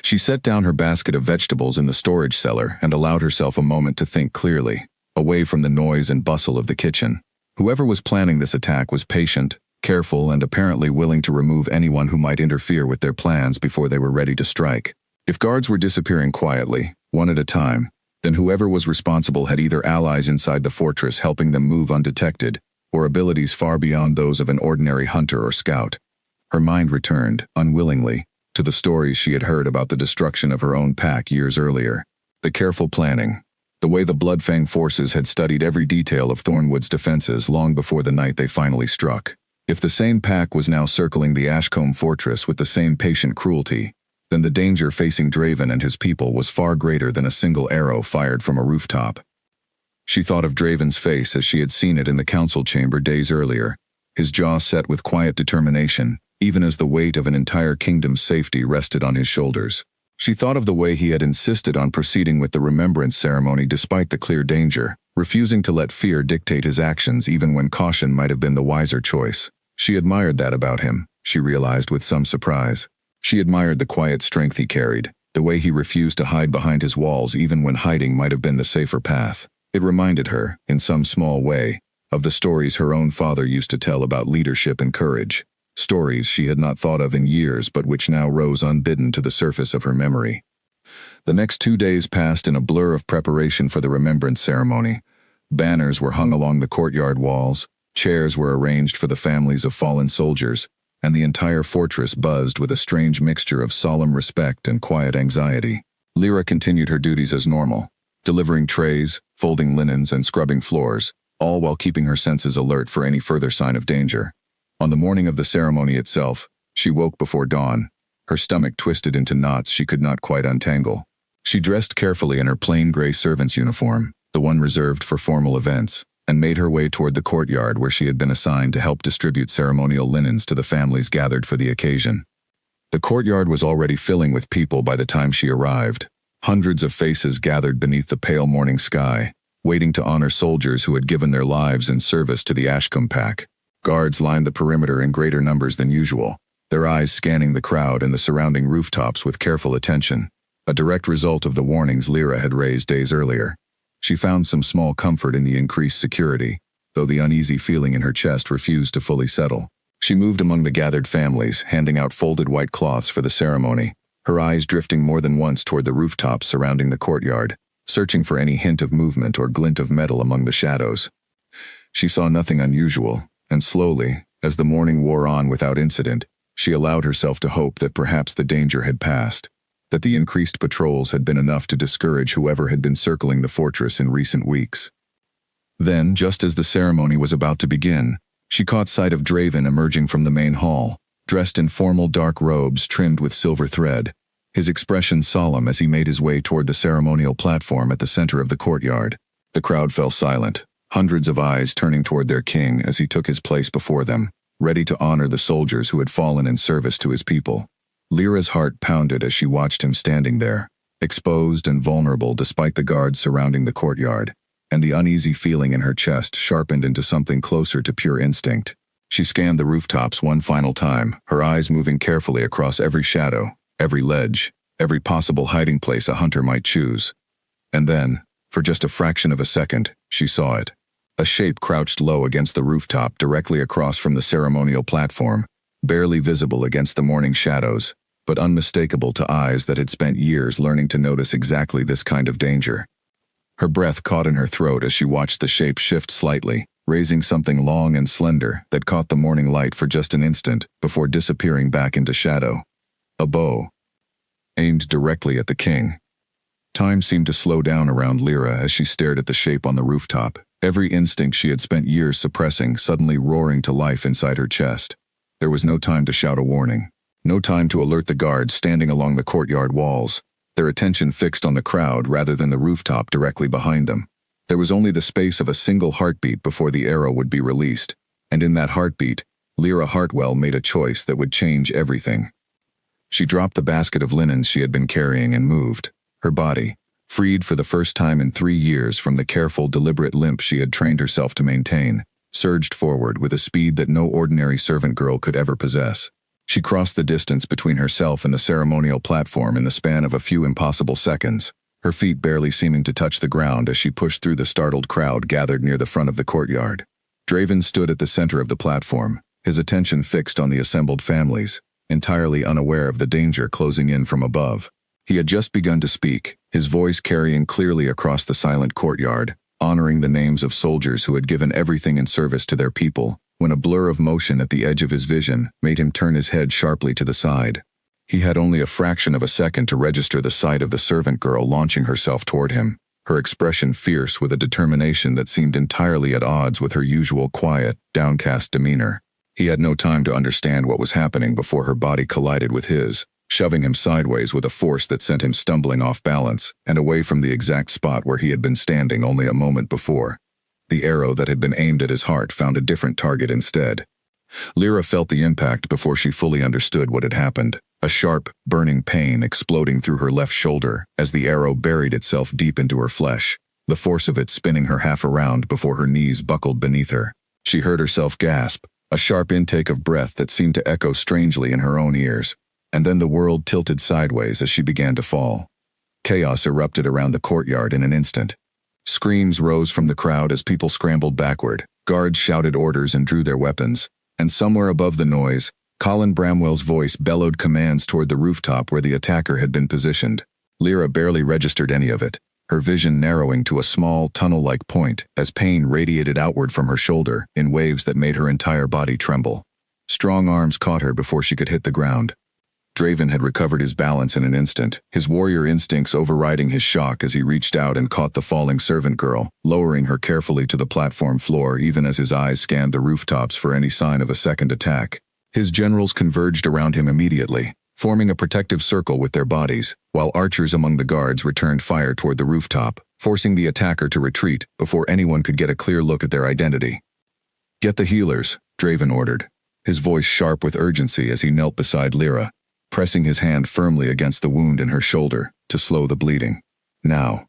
She set down her basket of vegetables in the storage cellar and allowed herself a moment to think clearly, away from the noise and bustle of the kitchen. Whoever was planning this attack was patient, careful, and apparently willing to remove anyone who might interfere with their plans before they were ready to strike. If guards were disappearing quietly, one at a time, then whoever was responsible had either allies inside the fortress helping them move undetected, or abilities far beyond those of an ordinary hunter or scout. Her mind returned, unwillingly, to the stories she had heard about the destruction of her own pack years earlier. The careful planning, the way the Bloodfang forces had studied every detail of Thornwood's defenses long before the night they finally struck. If the same pack was now circling the Ashcombe fortress with the same patient cruelty, then the danger facing Draven and his people was far greater than a single arrow fired from a rooftop. She thought of Draven's face as she had seen it in the council chamber days earlier, his jaw set with quiet determination, even as the weight of an entire kingdom's safety rested on his shoulders. She thought of the way he had insisted on proceeding with the remembrance ceremony despite the clear danger, refusing to let fear dictate his actions even when caution might have been the wiser choice. She admired that about him, she realized with some surprise. She admired the quiet strength he carried, the way he refused to hide behind his walls even when hiding might have been the safer path. It reminded her, in some small way, of the stories her own father used to tell about leadership and courage. Stories she had not thought of in years but which now rose unbidden to the surface of her memory. The next 2 days passed in a blur of preparation for the remembrance ceremony, Banners were hung along the courtyard walls, chairs were arranged for the families of fallen soldiers, and the entire fortress buzzed with a strange mixture of solemn respect and quiet anxiety. Lyra continued her duties as normal, delivering trays, folding linens, and scrubbing floors, all while keeping her senses alert for any further sign of danger. On the morning of the ceremony itself, she woke before dawn, her stomach twisted into knots she could not quite untangle. She dressed carefully in her plain gray servant's uniform, the one reserved for formal events, and made her way toward the courtyard where she had been assigned to help distribute ceremonial linens to the families gathered for the occasion. The courtyard was already filling with people by the time she arrived. Hundreds of faces gathered beneath the pale morning sky, waiting to honor soldiers who had given their lives in service to the Ashcombe Pack. Guards lined the perimeter in greater numbers than usual, their eyes scanning the crowd and the surrounding rooftops with careful attention, a direct result of the warnings Lyra had raised days earlier. She found some small comfort in the increased security, though the uneasy feeling in her chest refused to fully settle. She moved among the gathered families, handing out folded white cloths for the ceremony, her eyes drifting more than once toward the rooftops surrounding the courtyard, searching for any hint of movement or glint of metal among the shadows. She saw nothing unusual, and slowly, as the morning wore on without incident, she allowed herself to hope that perhaps the danger had passed, that the increased patrols had been enough to discourage whoever had been circling the fortress in recent weeks. Then, just as the ceremony was about to begin, she caught sight of Draven emerging from the main hall, dressed in formal dark robes trimmed with silver thread, his expression solemn as he made his way toward the ceremonial platform at the center of the courtyard. The crowd fell silent, hundreds of eyes turning toward their king as he took his place before them, ready to honor the soldiers who had fallen in service to his people. Lyra's heart pounded as she watched him standing there, exposed and vulnerable despite the guards surrounding the courtyard, and the uneasy feeling in her chest sharpened into something closer to pure instinct. She scanned the rooftops one final time, her eyes moving carefully across every shadow, every ledge, every possible hiding place a hunter might choose. And then, for just a fraction of a second, she saw it. A shape crouched low against the rooftop directly across from the ceremonial platform, barely visible against the morning shadows, but unmistakable to eyes that had spent years learning to notice exactly this kind of danger. Her breath caught in her throat as she watched the shape shift slightly, raising something long and slender that caught the morning light for just an instant before disappearing back into shadow. A bow, aimed directly at the king. Time seemed to slow down around Lyra as she stared at the shape on the rooftop, every instinct she had spent years suppressing suddenly roaring to life inside her chest. There was no time to shout a warning. No time to alert the guards standing along the courtyard walls, their attention fixed on the crowd rather than the rooftop directly behind them. There was only the space of a single heartbeat before the arrow would be released, and in that heartbeat, Lyra Hartwell made a choice that would change everything. She dropped the basket of linens she had been carrying and moved, her body, freed for the first time in 3 years from the careful, deliberate limp she had trained herself to maintain, surged forward with a speed that no ordinary servant girl could ever possess. She crossed the distance between herself and the ceremonial platform in the span of a few impossible seconds, her feet barely seeming to touch the ground as she pushed through the startled crowd gathered near the front of the courtyard. Draven stood at the center of the platform, his attention fixed on the assembled families, entirely unaware of the danger closing in from above. He had just begun to speak, his voice carrying clearly across the silent courtyard, honoring the names of soldiers who had given everything in service to their people, when a blur of motion at the edge of his vision made him turn his head sharply to the side. He had only a fraction of a second to register the sight of the servant girl launching herself toward him, her expression fierce with a determination that seemed entirely at odds with her usual quiet, downcast demeanor. He had no time to understand what was happening before her body collided with his, shoving him sideways with a force that sent him stumbling off balance and away from the exact spot where he had been standing only a moment before. The arrow that had been aimed at his heart found a different target instead. Lyra felt the impact before she fully understood what had happened, a sharp, burning pain exploding through her left shoulder as the arrow buried itself deep into her flesh, the force of it spinning her half around before her knees buckled beneath her. She heard herself gasp, a sharp intake of breath that seemed to echo strangely in her own ears, and then the world tilted sideways as she began to fall. Chaos erupted around the courtyard in an instant. Screams rose from the crowd as people scrambled backward, guards shouted orders and drew their weapons, and somewhere above the noise, Colin Bramwell's voice bellowed commands toward the rooftop where the attacker had been positioned. Lyra barely registered any of it, her vision narrowing to a small, tunnel-like point as pain radiated outward from her shoulder in waves that made her entire body tremble. Strong arms caught her before she could hit the ground. Draven had recovered his balance in an instant, his warrior instincts overriding his shock as he reached out and caught the falling servant girl, lowering her carefully to the platform floor even as his eyes scanned the rooftops for any sign of a second attack. His generals converged around him immediately, forming a protective circle with their bodies, while archers among the guards returned fire toward the rooftop, forcing the attacker to retreat before anyone could get a clear look at their identity. "Get the healers," Draven ordered, his voice sharp with urgency as he knelt beside Lyra, pressing his hand firmly against the wound in her shoulder to slow the bleeding. "Now."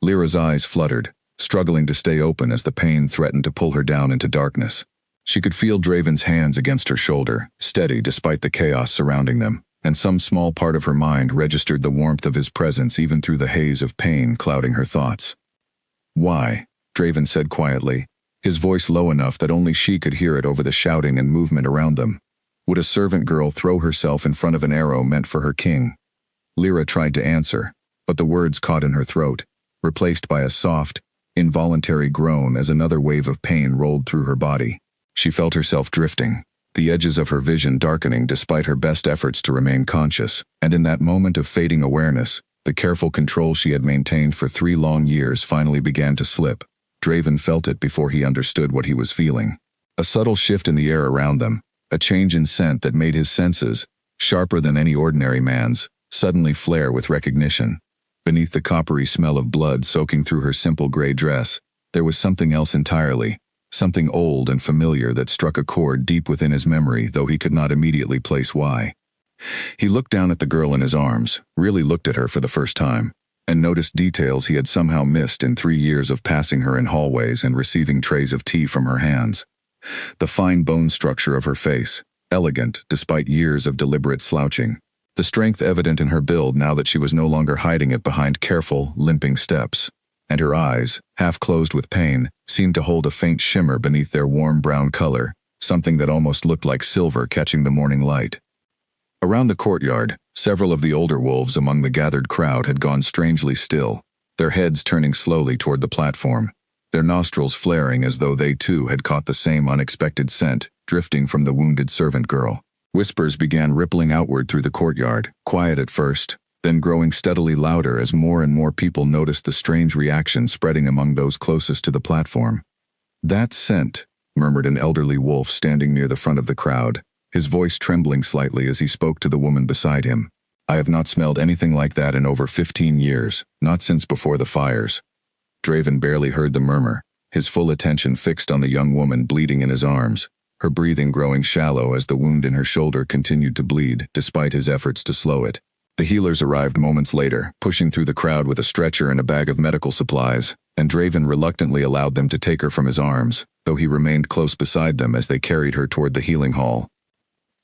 Lyra's eyes fluttered, struggling to stay open as the pain threatened to pull her down into darkness. She could feel Draven's hands against her shoulder, steady despite the chaos surrounding them, and some small part of her mind registered the warmth of his presence even through the haze of pain clouding her thoughts. "Why?" Draven said quietly, his voice low enough that only she could hear it over the shouting and movement around them. Would a servant girl throw herself in front of an arrow meant for her king? Lyra tried to answer, but the words caught in her throat, replaced by a soft, involuntary groan as another wave of pain rolled through her body. She felt herself drifting, the edges of her vision darkening despite her best efforts to remain conscious, and in that moment of fading awareness, the careful control she had maintained for 3 long years finally began to slip. Draven felt it before he understood what he was feeling. A subtle shift in the air around them, a change in scent that made his senses, sharper than any ordinary man's, suddenly flare with recognition. Beneath the coppery smell of blood soaking through her simple gray dress, there was something else entirely, something old and familiar that struck a chord deep within his memory, though he could not immediately place why. He looked down at the girl in his arms, really looked at her for the first time, and noticed details he had somehow missed in 3 years of passing her in hallways and receiving trays of tea from her hands. The fine bone structure of her face, elegant despite years of deliberate slouching. The strength evident in her build now that she was no longer hiding it behind careful, limping steps. And her eyes, half closed with pain, seemed to hold a faint shimmer beneath their warm brown color, something that almost looked like silver catching the morning light. Around the courtyard, several of the older wolves among the gathered crowd had gone strangely still, their heads turning slowly toward the platform, their nostrils flaring as though they too had caught the same unexpected scent drifting from the wounded servant girl. Whispers began rippling outward through the courtyard, quiet at first, then growing steadily louder as more and more people noticed the strange reaction spreading among those closest to the platform. "That scent," murmured an elderly wolf standing near the front of the crowd, his voice trembling slightly as he spoke to the woman beside him. "I have not smelled anything like that in over 15 years, not since before the fires." Draven barely heard the murmur, his full attention fixed on the young woman bleeding in his arms, her breathing growing shallow as the wound in her shoulder continued to bleed, despite his efforts to slow it. The healers arrived moments later, pushing through the crowd with a stretcher and a bag of medical supplies, and Draven reluctantly allowed them to take her from his arms, though he remained close beside them as they carried her toward the healing hall.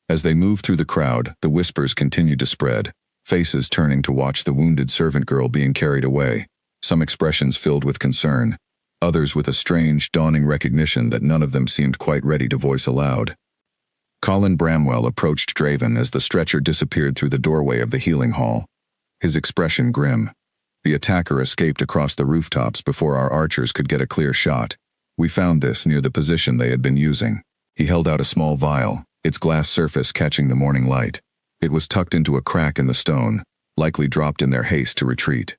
As they moved through the crowd, the whispers continued to spread, faces turning to watch the wounded servant girl being carried away, some expressions filled with concern, others with a strange, dawning recognition that none of them seemed quite ready to voice aloud. Colin Bramwell approached Draven as the stretcher disappeared through the doorway of the healing hall, his expression grim. The attacker escaped across the rooftops before our archers could get a clear shot. We found this near the position they had been using. He held out a small vial, its glass surface catching the morning light. It was tucked into a crack in the stone, likely dropped in their haste to retreat.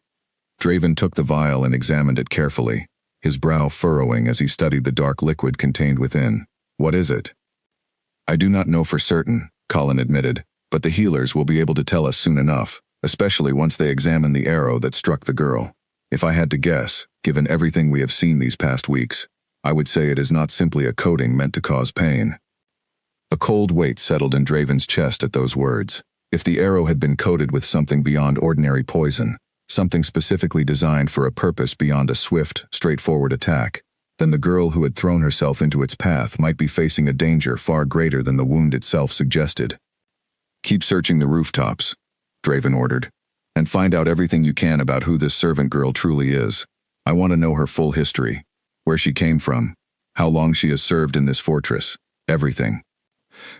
Draven took the vial and examined it carefully, his brow furrowing as he studied the dark liquid contained within. "What is it?" "I do not know for certain," Colin admitted, "but the healers will be able to tell us soon enough, especially once they examine the arrow that struck the girl. If I had to guess, given everything we have seen these past weeks, I would say it is not simply a coating meant to cause pain." A cold weight settled in Draven's chest at those words. If the arrow had been coated with something beyond ordinary poison, something specifically designed for a purpose beyond a swift, straightforward attack, then the girl who had thrown herself into its path might be facing a danger far greater than the wound itself suggested. "Keep searching the rooftops," Draven ordered, "and find out everything you can about who this servant girl truly is. I want to know her full history, where she came from, how long she has served in this fortress, everything."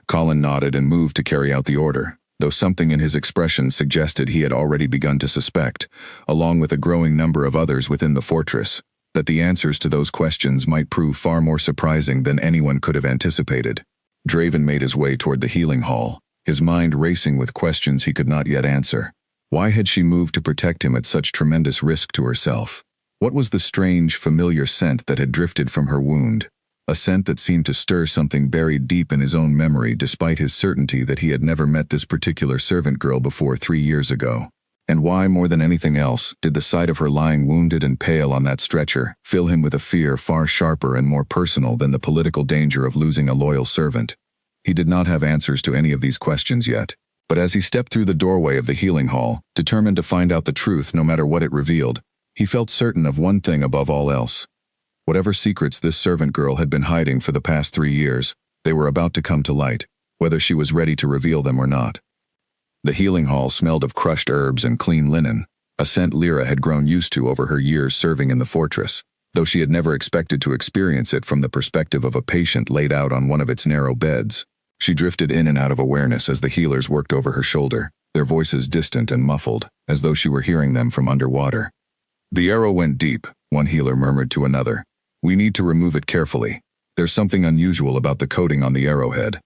Colin nodded and moved to carry out the order, though something in his expression suggested he had already begun to suspect, along with a growing number of others within the fortress, that the answers to those questions might prove far more surprising than anyone could have anticipated. Draven made his way toward the healing hall, his mind racing with questions he could not yet answer. Why had she moved to protect him at such tremendous risk to herself? What was the strange, familiar scent that had drifted from her wound? A scent that seemed to stir something buried deep in his own memory despite his certainty that he had never met this particular servant girl before 3 years ago. And why, more than anything else, did the sight of her lying wounded and pale on that stretcher fill him with a fear far sharper and more personal than the political danger of losing a loyal servant? He did not have answers to any of these questions yet, but as he stepped through the doorway of the healing hall, determined to find out the truth no matter what it revealed, he felt certain of one thing above all else. Whatever secrets this servant girl had been hiding for the past 3 years, they were about to come to light, whether she was ready to reveal them or not. The healing hall smelled of crushed herbs and clean linen, a scent Lyra had grown used to over her years serving in the fortress, though she had never expected to experience it from the perspective of a patient laid out on one of its narrow beds. She drifted in and out of awareness as the healers worked over her shoulder, their voices distant and muffled, as though she were hearing them from underwater. "The arrow went deep," one healer murmured to another. "We need to remove it carefully. There's something unusual about the coating on the arrowhead."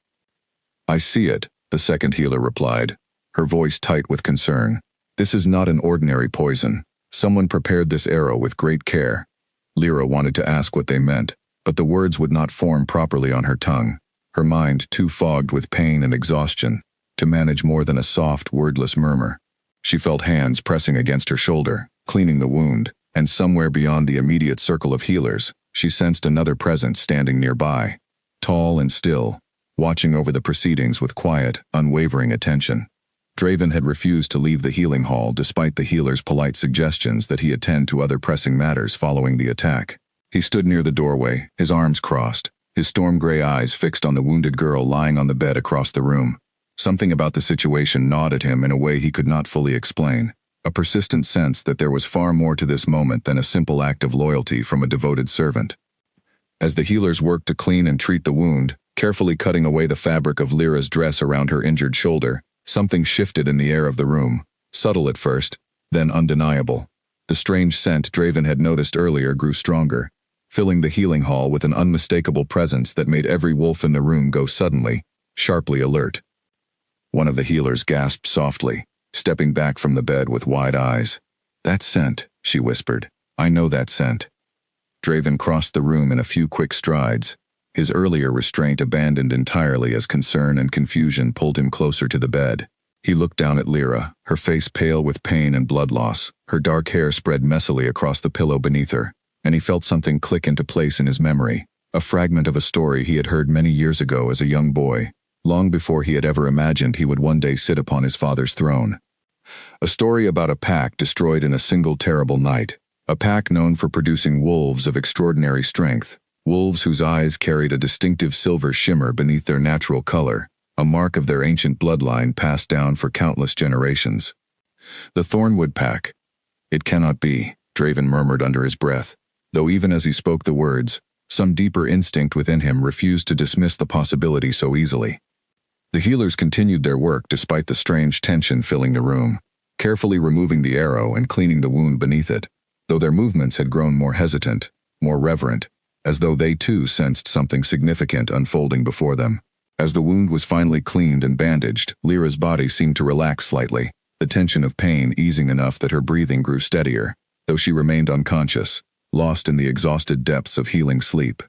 "I see it," the second healer replied, her voice tight with concern. "This is not an ordinary poison. Someone prepared this arrow with great care." Lyra wanted to ask what they meant, but the words would not form properly on her tongue, her mind too fogged with pain and exhaustion to manage more than a soft, wordless murmur. She felt hands pressing against her shoulder, cleaning the wound, and somewhere beyond the immediate circle of healers, she sensed another presence standing nearby, tall and still, watching over the proceedings with quiet, unwavering attention. Draven had refused to leave the healing hall despite the healer's polite suggestions that he attend to other pressing matters following the attack. He stood near the doorway, his arms crossed, his storm-gray eyes fixed on the wounded girl lying on the bed across the room. Something about the situation gnawed at him in a way he could not fully explain, a persistent sense that there was far more to this moment than a simple act of loyalty from a devoted servant. As the healers worked to clean and treat the wound, carefully cutting away the fabric of Lyra's dress around her injured shoulder, something shifted in the air of the room, subtle at first, then undeniable. The strange scent Draven had noticed earlier grew stronger, filling the healing hall with an unmistakable presence that made every wolf in the room go suddenly, sharply alert. One of the healers gasped softly, stepping back from the bed with wide eyes. "That scent," she whispered. "I know that scent." Draven crossed the room in a few quick strides, his earlier restraint abandoned entirely as concern and confusion pulled him closer to the bed. He looked down at Lyra, her face pale with pain and blood loss, her dark hair spread messily across the pillow beneath her, and he felt something click into place in his memory, a fragment of a story he had heard many years ago as a young boy, long before he had ever imagined he would one day sit upon his father's throne. A story about a pack destroyed in a single terrible night, a pack known for producing wolves of extraordinary strength, wolves whose eyes carried a distinctive silver shimmer beneath their natural color, a mark of their ancient bloodline passed down for countless generations. The Thornwood Pack. "It cannot be," Draven murmured under his breath, though even as he spoke the words, some deeper instinct within him refused to dismiss the possibility so easily. The healers continued their work despite the strange tension filling the room, carefully removing the arrow and cleaning the wound beneath it, though their movements had grown more hesitant, more reverent, as though they too sensed something significant unfolding before them. As the wound was finally cleaned and bandaged, Lyra's body seemed to relax slightly, the tension of pain easing enough that her breathing grew steadier, though she remained unconscious, lost in the exhausted depths of healing sleep.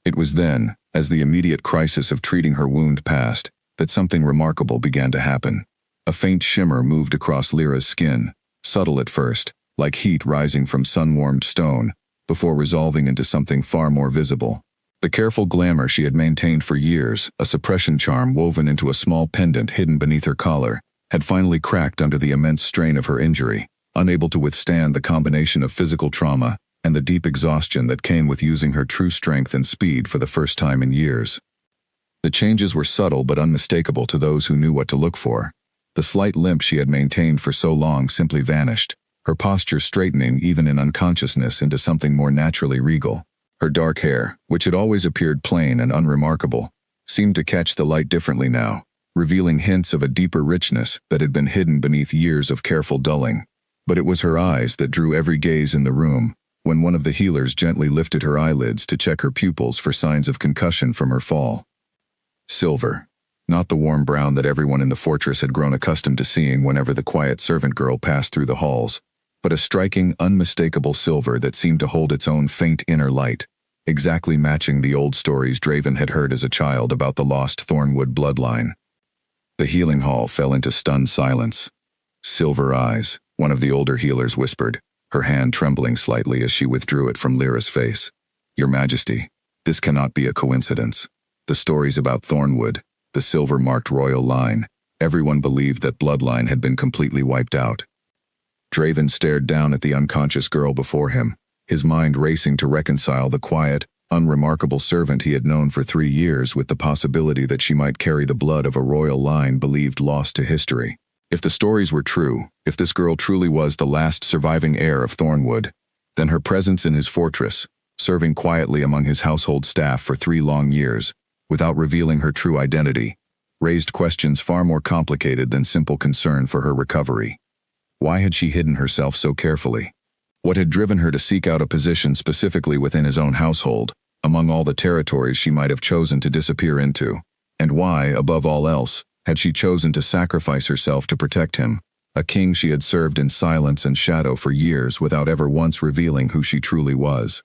It was then, as the immediate crisis of treating her wound passed, that something remarkable began to happen. A faint shimmer moved across Lyra's skin, subtle at first, like heat rising from sun-warmed stone, before resolving into something far more visible. The careful glamour she had maintained for years, a suppression charm woven into a small pendant hidden beneath her collar, had finally cracked under the immense strain of her injury, unable to withstand the combination of physical trauma and the deep exhaustion that came with using her true strength and speed for the first time in years. The changes were subtle but unmistakable to those who knew what to look for. The slight limp she had maintained for so long simply vanished, her posture straightening even in unconsciousness into something more naturally regal. Her dark hair, which had always appeared plain and unremarkable, seemed to catch the light differently now, revealing hints of a deeper richness that had been hidden beneath years of careful dulling. But it was her eyes that drew every gaze in the room, when one of the healers gently lifted her eyelids to check her pupils for signs of concussion from her fall. Silver. Not the warm brown that everyone in the fortress had grown accustomed to seeing whenever the quiet servant girl passed through the halls, but a striking, unmistakable silver that seemed to hold its own faint inner light, exactly matching the old stories Draven had heard as a child about the lost Thornwood bloodline. The healing hall fell into stunned silence. Silver eyes, one of the older healers whispered, her hand trembling slightly as she withdrew it from Lyra's face. Your Majesty, this cannot be a coincidence. The stories about Thornwood, the silver-marked royal line, everyone believed that bloodline had been completely wiped out. Draven stared down at the unconscious girl before him, his mind racing to reconcile the quiet, unremarkable servant he had known for 3 years with the possibility that she might carry the blood of a royal line believed lost to history. If the stories were true, if this girl truly was the last surviving heir of Thornwood, then her presence in his fortress, serving quietly among his household staff for 3 long years, without revealing her true identity, raised questions far more complicated than simple concern for her recovery. Why had she hidden herself so carefully? What had driven her to seek out a position specifically within his own household, among all the territories she might have chosen to disappear into? And why, above all else, had she chosen to sacrifice herself to protect him, a king she had served in silence and shadow for years without ever once revealing who she truly was?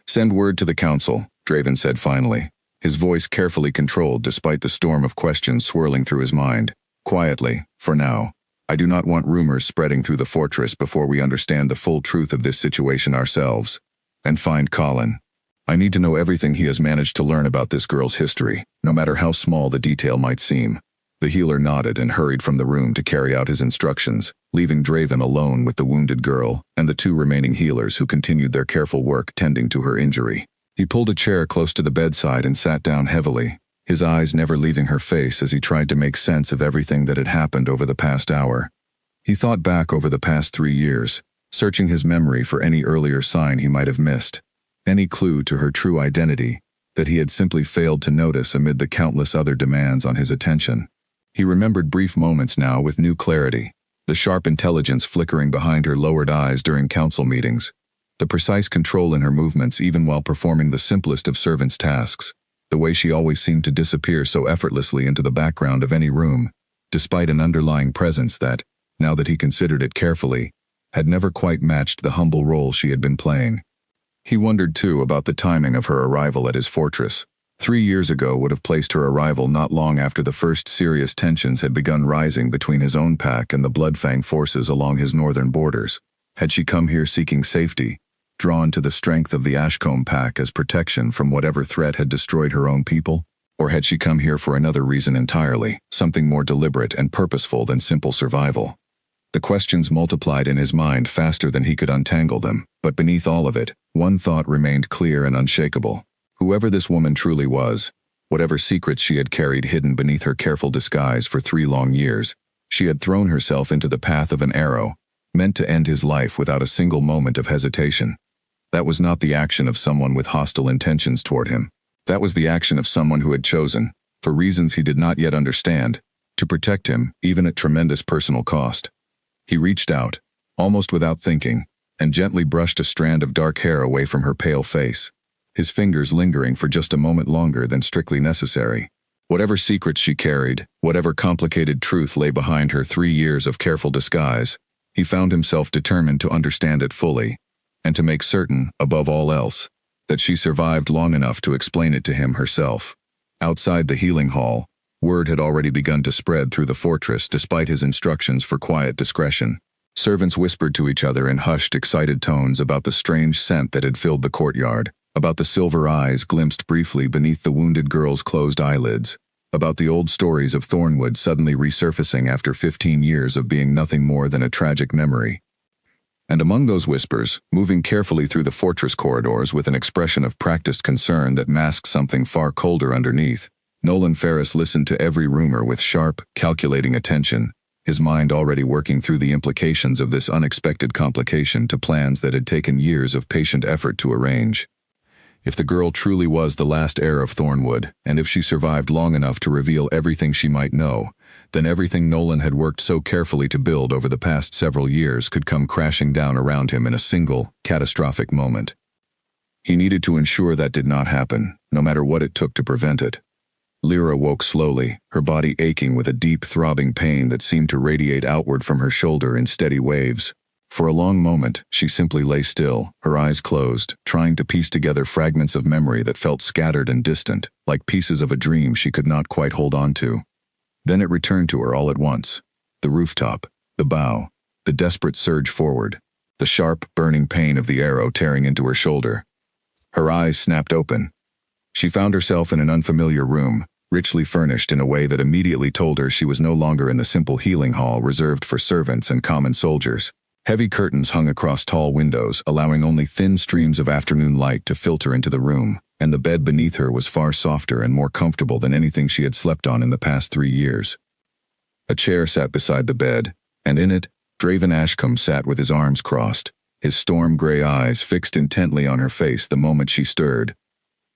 Send word to the council, Draven said finally, his voice carefully controlled despite the storm of questions swirling through his mind. Quietly, for now. I do not want rumors spreading through the fortress before we understand the full truth of this situation ourselves. And find Colin. I need to know everything he has managed to learn about this girl's history, no matter how small the detail might seem. The healer nodded and hurried from the room to carry out his instructions, leaving Draven alone with the wounded girl and the 2 remaining healers who continued their careful work tending to her injury. He pulled a chair close to the bedside and sat down heavily, his eyes never leaving her face as he tried to make sense of everything that had happened over the past hour. He thought back over the past 3 years, searching his memory for any earlier sign he might have missed, any clue to her true identity that he had simply failed to notice amid the countless other demands on his attention. He remembered brief moments now with new clarity, the sharp intelligence flickering behind her lowered eyes during council meetings, the precise control in her movements even while performing the simplest of servants' tasks, the way she always seemed to disappear so effortlessly into the background of any room, despite an underlying presence that, now that he considered it carefully, had never quite matched the humble role she had been playing. He wondered too about the timing of her arrival at his fortress. 3 years ago would have placed her arrival not long after the first serious tensions had begun rising between his own pack and the Bloodfang forces along his northern borders. Had she come here seeking safety, drawn to the strength of the Ashcombe pack as protection from whatever threat had destroyed her own people? Or had she come here for another reason entirely, something more deliberate and purposeful than simple survival? The questions multiplied in his mind faster than he could untangle them, but beneath all of it, one thought remained clear and unshakable. Whoever this woman truly was, whatever secrets she had carried hidden beneath her careful disguise for 3 long years, she had thrown herself into the path of an arrow, meant to end his life without a single moment of hesitation. That was not the action of someone with hostile intentions toward him. That was the action of someone who had chosen, for reasons he did not yet understand, to protect him, even at tremendous personal cost. He reached out, almost without thinking, and gently brushed a strand of dark hair away from her pale face, his fingers lingering for just a moment longer than strictly necessary. Whatever secrets she carried, whatever complicated truth lay behind her 3 years of careful disguise, he found himself determined to understand it fully, and to make certain, above all else, that she survived long enough to explain it to him herself. Outside the healing hall, word had already begun to spread through the fortress despite his instructions for quiet discretion. Servants whispered to each other in hushed, excited tones about the strange scent that had filled the courtyard, about the silver eyes glimpsed briefly beneath the wounded girl's closed eyelids, about the old stories of Thornwood suddenly resurfacing after 15 years of being nothing more than a tragic memory. And among those whispers, moving carefully through the fortress corridors with an expression of practiced concern that masked something far colder underneath, Nolan Ferris listened to every rumor with sharp, calculating attention, his mind already working through the implications of this unexpected complication to plans that had taken years of patient effort to arrange. If the girl truly was the last heir of Thornwood, and if she survived long enough to reveal everything she might know, then everything Nolan had worked so carefully to build over the past several years could come crashing down around him in a single, catastrophic moment. He needed to ensure that did not happen, no matter what it took to prevent it. Lyra woke slowly, her body aching with a deep, throbbing pain that seemed to radiate outward from her shoulder in steady waves. For a long moment, she simply lay still, her eyes closed, trying to piece together fragments of memory that felt scattered and distant, like pieces of a dream she could not quite hold on to. Then it returned to her all at once. The rooftop, the bow, the desperate surge forward, the sharp, burning pain of the arrow tearing into her shoulder. Her eyes snapped open. She found herself in an unfamiliar room, richly furnished in a way that immediately told her she was no longer in the simple healing hall reserved for servants and common soldiers. Heavy curtains hung across tall windows, allowing only thin streams of afternoon light to filter into the room, and the bed beneath her was far softer and more comfortable than anything she had slept on in the past 3 years. A chair sat beside the bed, and in it, Draven Ashcombe sat with his arms crossed, his storm-gray eyes fixed intently on her face the moment she stirred.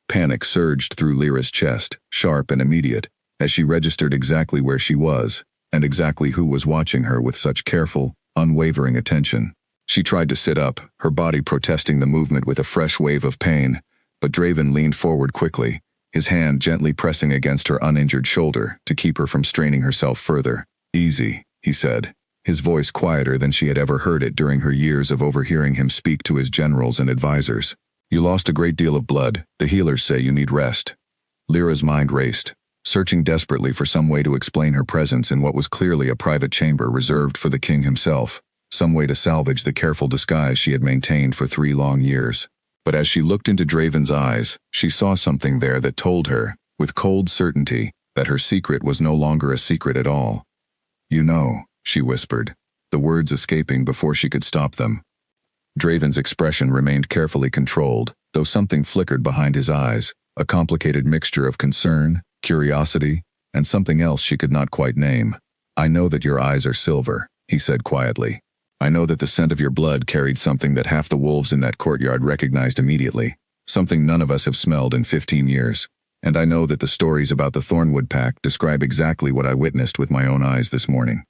Panic surged through Lyra's chest, sharp and immediate, as she registered exactly where she was, and exactly who was watching her with such careful, unwavering attention. She tried to sit up, her body protesting the movement with a fresh wave of pain, but Draven leaned forward quickly, his hand gently pressing against her uninjured shoulder to keep her from straining herself further. "Easy," he said, his voice quieter than she had ever heard it during her years of overhearing him speak to his generals and advisors. "You lost a great deal of blood. The healers say you need rest." Lyra's mind raced, searching desperately for some way to explain her presence in what was clearly a private chamber reserved for the king himself, some way to salvage the careful disguise she had maintained for 3 long years. But as she looked into Draven's eyes, she saw something there that told her, with cold certainty, that her secret was no longer a secret at all. "You know," she whispered, the words escaping before she could stop them. Draven's expression remained carefully controlled, though something flickered behind his eyes, a complicated mixture of concern, curiosity, and something else she could not quite name. "I know that your eyes are silver," he said quietly. "I know that the scent of your blood carried something that half the wolves in that courtyard recognized immediately, something none of us have smelled in 15 years. And I know that the stories about the Thornwood pack describe exactly what I witnessed with my own eyes this morning."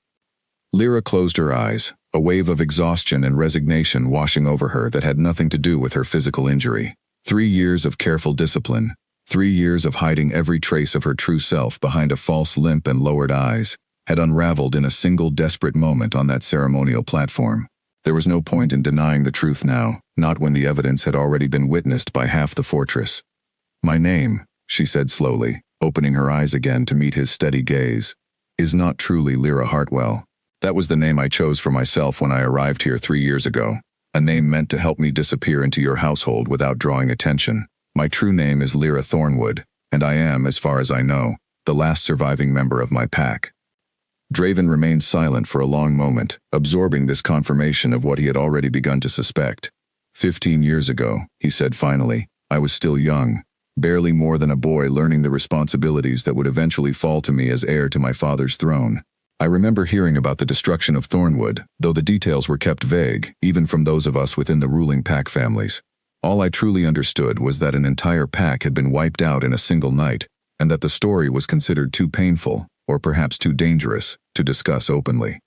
Lyra closed her eyes, a wave of exhaustion and resignation washing over her that had nothing to do with her physical injury. 3 years of careful discipline, 3 years of hiding every trace of her true self behind a false limp and lowered eyes, had unraveled in a single desperate moment on that ceremonial platform. There was no point in denying the truth now, not when the evidence had already been witnessed by half the fortress. "My name," she said slowly, opening her eyes again to meet his steady gaze, "is not truly Lyra Hartwell. That was the name I chose for myself when I arrived here 3 years ago, a name meant to help me disappear into your household without drawing attention. My true name is Lyra Thornwood, and I am, as far as I know, the last surviving member of my pack." Draven remained silent for a long moment, absorbing this confirmation of what he had already begun to suspect. 15 years ago, he said finally, I was still young, barely more than a boy learning the responsibilities that would eventually fall to me as heir to my father's throne. I remember hearing about the destruction of Thornwood, though the details were kept vague, even from those of us within the ruling pack families. All I truly understood was that an entire pack had been wiped out in a single night, and that the story was considered too painful, or perhaps too dangerous, to discuss openly.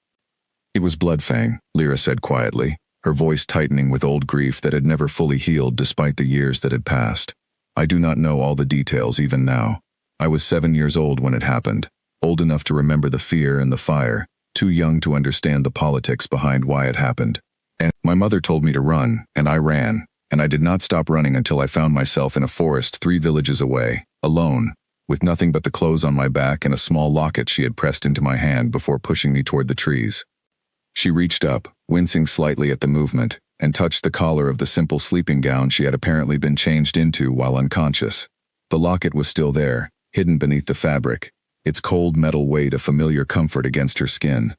"It was Bloodfang," Lyra said quietly, her voice tightening with old grief that had never fully healed despite the years that had passed. "I do not know all the details even now. I was 7 years old when it happened, old enough to remember the fear and the fire, too young to understand the politics behind why it happened. And my mother told me to run, and I ran, and I did not stop running until I found myself in a forest 3 villages away, alone, with nothing but the clothes on my back and a small locket she had pressed into my hand before pushing me toward the trees." She reached up, wincing slightly at the movement, and touched the collar of the simple sleeping gown she had apparently been changed into while unconscious. The locket was still there, hidden beneath the fabric, its cold metal weight a familiar comfort against her skin.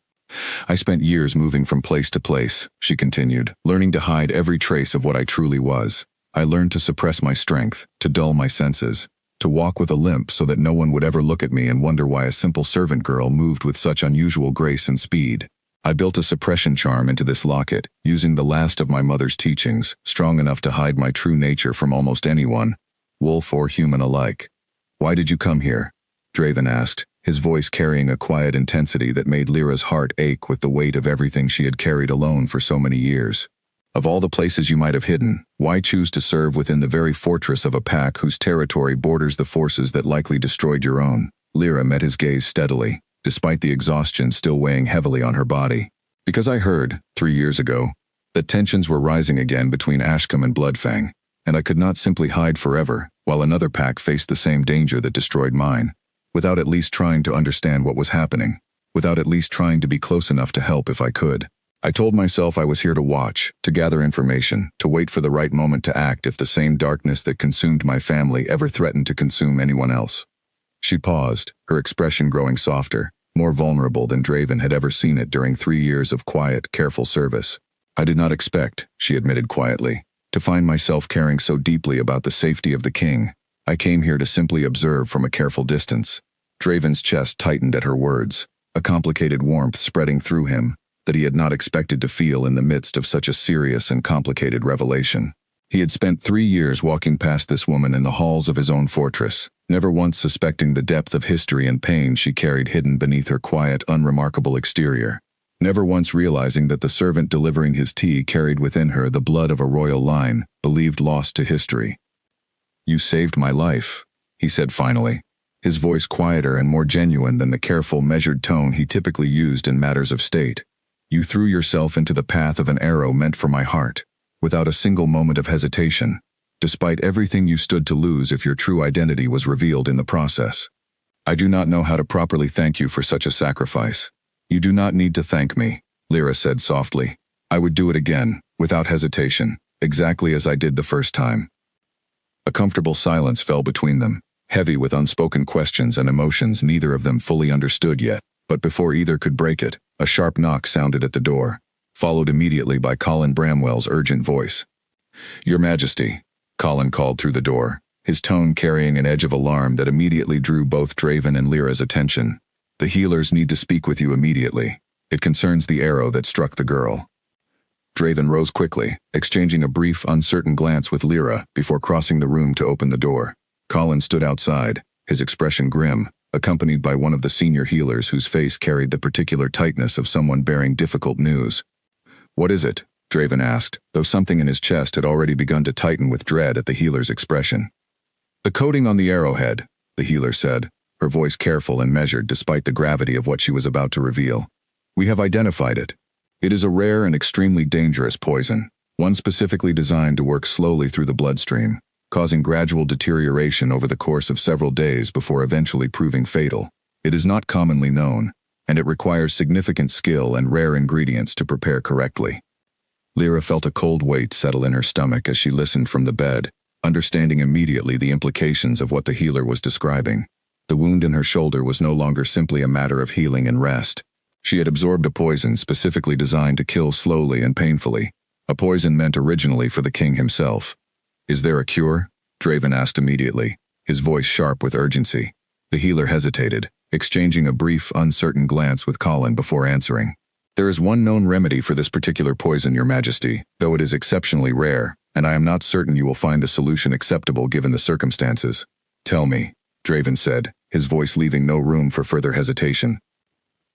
"I spent years moving from place to place," she continued, "learning to hide every trace of what I truly was. I learned to suppress my strength, to dull my senses, to walk with a limp so that no one would ever look at me and wonder why a simple servant girl moved with such unusual grace and speed. I built a suppression charm into this locket, using the last of my mother's teachings, strong enough to hide my true nature from almost anyone, wolf or human alike. Why did you come here? Draven asked, his voice carrying a quiet intensity that made Lyra's heart ache with the weight of everything she had carried alone for so many years. Of all the places you might have hidden, why choose to serve within the very fortress of a pack whose territory borders the forces that likely destroyed your own? Lyra met his gaze steadily, despite the exhaustion still weighing heavily on her body. Because I heard, 3 years ago, that tensions were rising again between Ashcombe and Bloodfang, and I could not simply hide forever while another pack faced the same danger that destroyed mine, without at least trying to understand what was happening, without at least trying to be close enough to help if I could. I told myself I was here to watch, to gather information, to wait for the right moment to act if the same darkness that consumed my family ever threatened to consume anyone else. She paused, her expression growing softer, more vulnerable than Draven had ever seen it during 3 years of quiet, careful service. I did not expect, she admitted quietly, to find myself caring so deeply about the safety of the king. I came here to simply observe from a careful distance. Draven's chest tightened at her words, a complicated warmth spreading through him that he had not expected to feel in the midst of such a serious and complicated revelation. He had spent 3 years walking past this woman in the halls of his own fortress, never once suspecting the depth of history and pain she carried hidden beneath her quiet, unremarkable exterior, never once realizing that the servant delivering his tea carried within her the blood of a royal line, believed lost to history. "You saved my life," he said finally, his voice quieter and more genuine than the careful, measured tone he typically used in matters of state. "You threw yourself into the path of an arrow meant for my heart, without a single moment of hesitation, despite everything you stood to lose if your true identity was revealed in the process. I do not know how to properly thank you for such a sacrifice." "You do not need to thank me," Lyra said softly. "I would do it again, without hesitation, exactly as I did the first time." A comfortable silence fell between them, heavy with unspoken questions and emotions neither of them fully understood yet. But before either could break it, a sharp knock sounded at the door, followed immediately by Colin Bramwell's urgent voice. "Your Majesty," Colin called through the door, his tone carrying an edge of alarm that immediately drew both Draven and Lyra's attention. "The healers need to speak with you immediately. It concerns the arrow that struck the girl." Draven rose quickly, exchanging a brief, uncertain glance with Lyra before crossing the room to open the door. Colin stood outside, his expression grim, accompanied by one of the senior healers whose face carried the particular tightness of someone bearing difficult news. "What is it?" Draven asked, though something in his chest had already begun to tighten with dread at the healer's expression. "The coating on the arrowhead," the healer said, her voice careful and measured despite the gravity of what she was about to reveal. "We have identified it. It is a rare and extremely dangerous poison, one specifically designed to work slowly through the bloodstream, causing gradual deterioration over the course of several days before eventually proving fatal. It is not commonly known, and it requires significant skill and rare ingredients to prepare correctly." Lyra felt a cold weight settle in her stomach as she listened from the bed, understanding immediately the implications of what the healer was describing. The wound in her shoulder was no longer simply a matter of healing and rest. She had absorbed a poison specifically designed to kill slowly and painfully, a poison meant originally for the king himself. "Is there a cure?" Draven asked immediately, his voice sharp with urgency. The healer hesitated, exchanging a brief, uncertain glance with Colin before answering. "There is one known remedy for this particular poison, Your Majesty, though it is exceptionally rare, and I am not certain you will find the solution acceptable given the circumstances." "Tell me," Draven said, his voice leaving no room for further hesitation.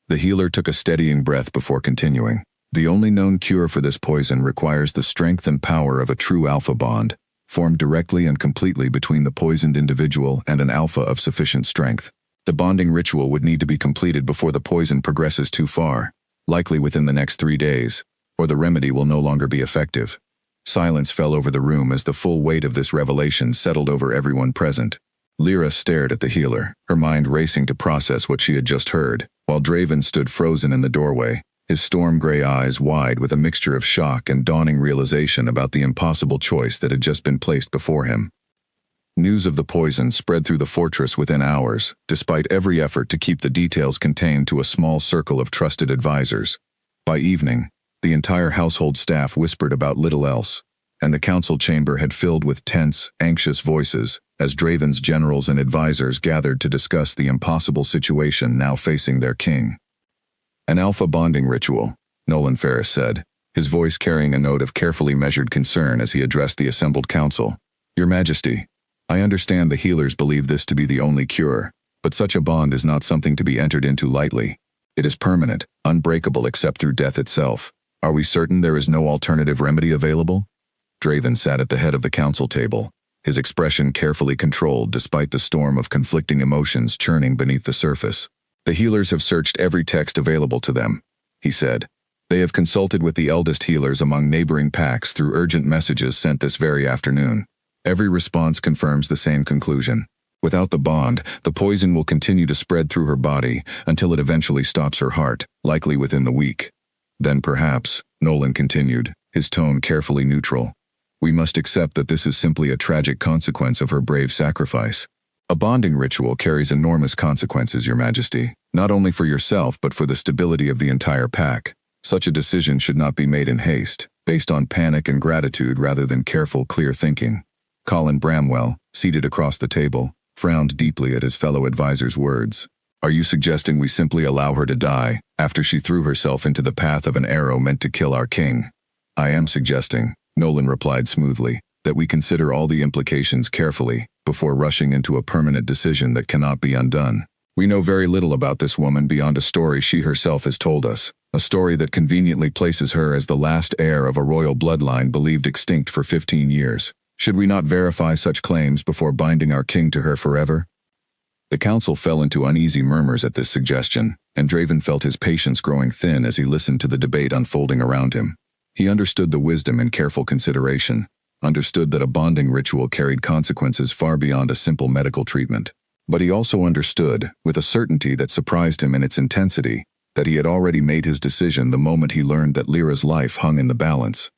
The healer took a steadying breath before continuing. "The only known cure for this poison requires the strength and power of a true alpha bond, formed directly and completely between the poisoned individual and an alpha of sufficient strength. The bonding ritual would need to be completed before the poison progresses too far, likely within the next 3 days, or the remedy will no longer be effective." Silence fell over the room as the full weight of this revelation settled over everyone present. Lyra stared at the healer, her mind racing to process what she had just heard, while Draven stood frozen in the doorway, his storm-gray eyes wide with a mixture of shock and dawning realization about the impossible choice that had just been placed before him. News of the poison spread through the fortress within hours, despite every effort to keep the details contained to a small circle of trusted advisors. By evening, the entire household staff whispered about little else, and the council chamber had filled with tense, anxious voices as Draven's generals and advisors gathered to discuss the impossible situation now facing their king. An alpha bonding ritual, Nolan Ferris said, his voice carrying a note of carefully measured concern as he addressed the assembled council. Your Majesty, I understand the healers believe this to be the only cure, but such a bond is not something to be entered into lightly. It is permanent, unbreakable except through death itself. Are we certain there is no alternative remedy available? Draven sat at the head of the council table, his expression carefully controlled despite the storm of conflicting emotions churning beneath the surface. The healers have searched every text available to them, he said. They have consulted with the eldest healers among neighboring packs through urgent messages sent this very afternoon. Every response confirms the same conclusion. Without the bond, the poison will continue to spread through her body until it eventually stops her heart, likely within the week. Then perhaps, Nolan continued, his tone carefully neutral, we must accept that this is simply a tragic consequence of her brave sacrifice. A bonding ritual carries enormous consequences, Your Majesty, not only for yourself but for the stability of the entire pack. Such a decision should not be made in haste, based on panic and gratitude rather than careful, clear thinking. Colin Bramwell, seated across the table, frowned deeply at his fellow advisor's words. Are you suggesting we simply allow her to die after she threw herself into the path of an arrow meant to kill our king? I am suggesting, Nolan replied smoothly, that we consider all the implications carefully before rushing into a permanent decision that cannot be undone. We know very little about this woman beyond a story she herself has told us, a story that conveniently places her as the last heir of a royal bloodline believed extinct for 15 years. Should we not verify such claims before binding our king to her forever? The council fell into uneasy murmurs at this suggestion, and Draven felt his patience growing thin as he listened to the debate unfolding around him. He understood the wisdom and careful consideration, understood that a bonding ritual carried consequences far beyond a simple medical treatment. But he also understood, with a certainty that surprised him in its intensity, that he had already made his decision the moment he learned that Lyra's life hung in the balance.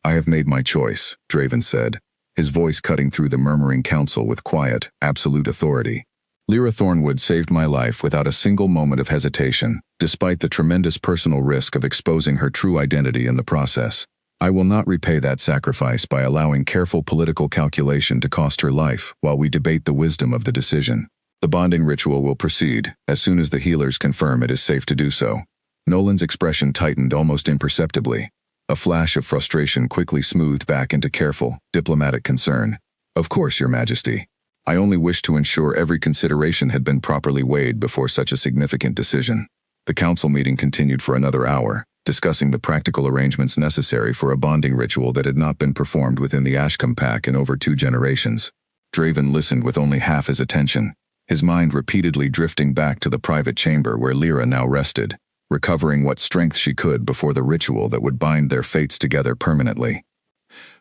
I have made my choice, Draven said, his voice cutting through the murmuring council with quiet, absolute authority. Lyra Thornwood saved my life without a single moment of hesitation, despite the tremendous personal risk of exposing her true identity in the process. I will not repay that sacrifice by allowing careful political calculation to cost her life while we debate the wisdom of the decision. The bonding ritual will proceed as soon as the healers confirm it is safe to do so. Nolan's expression tightened almost imperceptibly. A flash of frustration quickly smoothed back into careful, diplomatic concern. Of course, Your Majesty. I only wish to ensure every consideration had been properly weighed before such a significant decision. The council meeting continued for another hour, discussing the practical arrangements necessary for a bonding ritual that had not been performed within the Ashcombe pack in over 2 generations. Draven listened with only half his attention, his mind repeatedly drifting back to the private chamber where Lyra now rested, recovering what strength she could before the ritual that would bind their fates together permanently.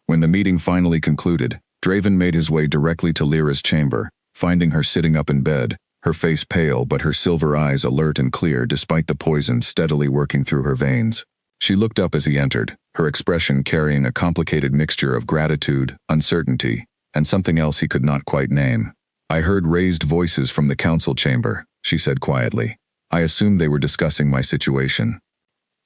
When the meeting finally concluded, Draven made his way directly to Lyra's chamber, finding her sitting up in bed, her face pale but her silver eyes alert and clear despite the poison steadily working through her veins. She looked up as he entered, her expression carrying a complicated mixture of gratitude, uncertainty, and something else he could not quite name. I heard raised voices from the council chamber, she said quietly. I assumed they were discussing my situation.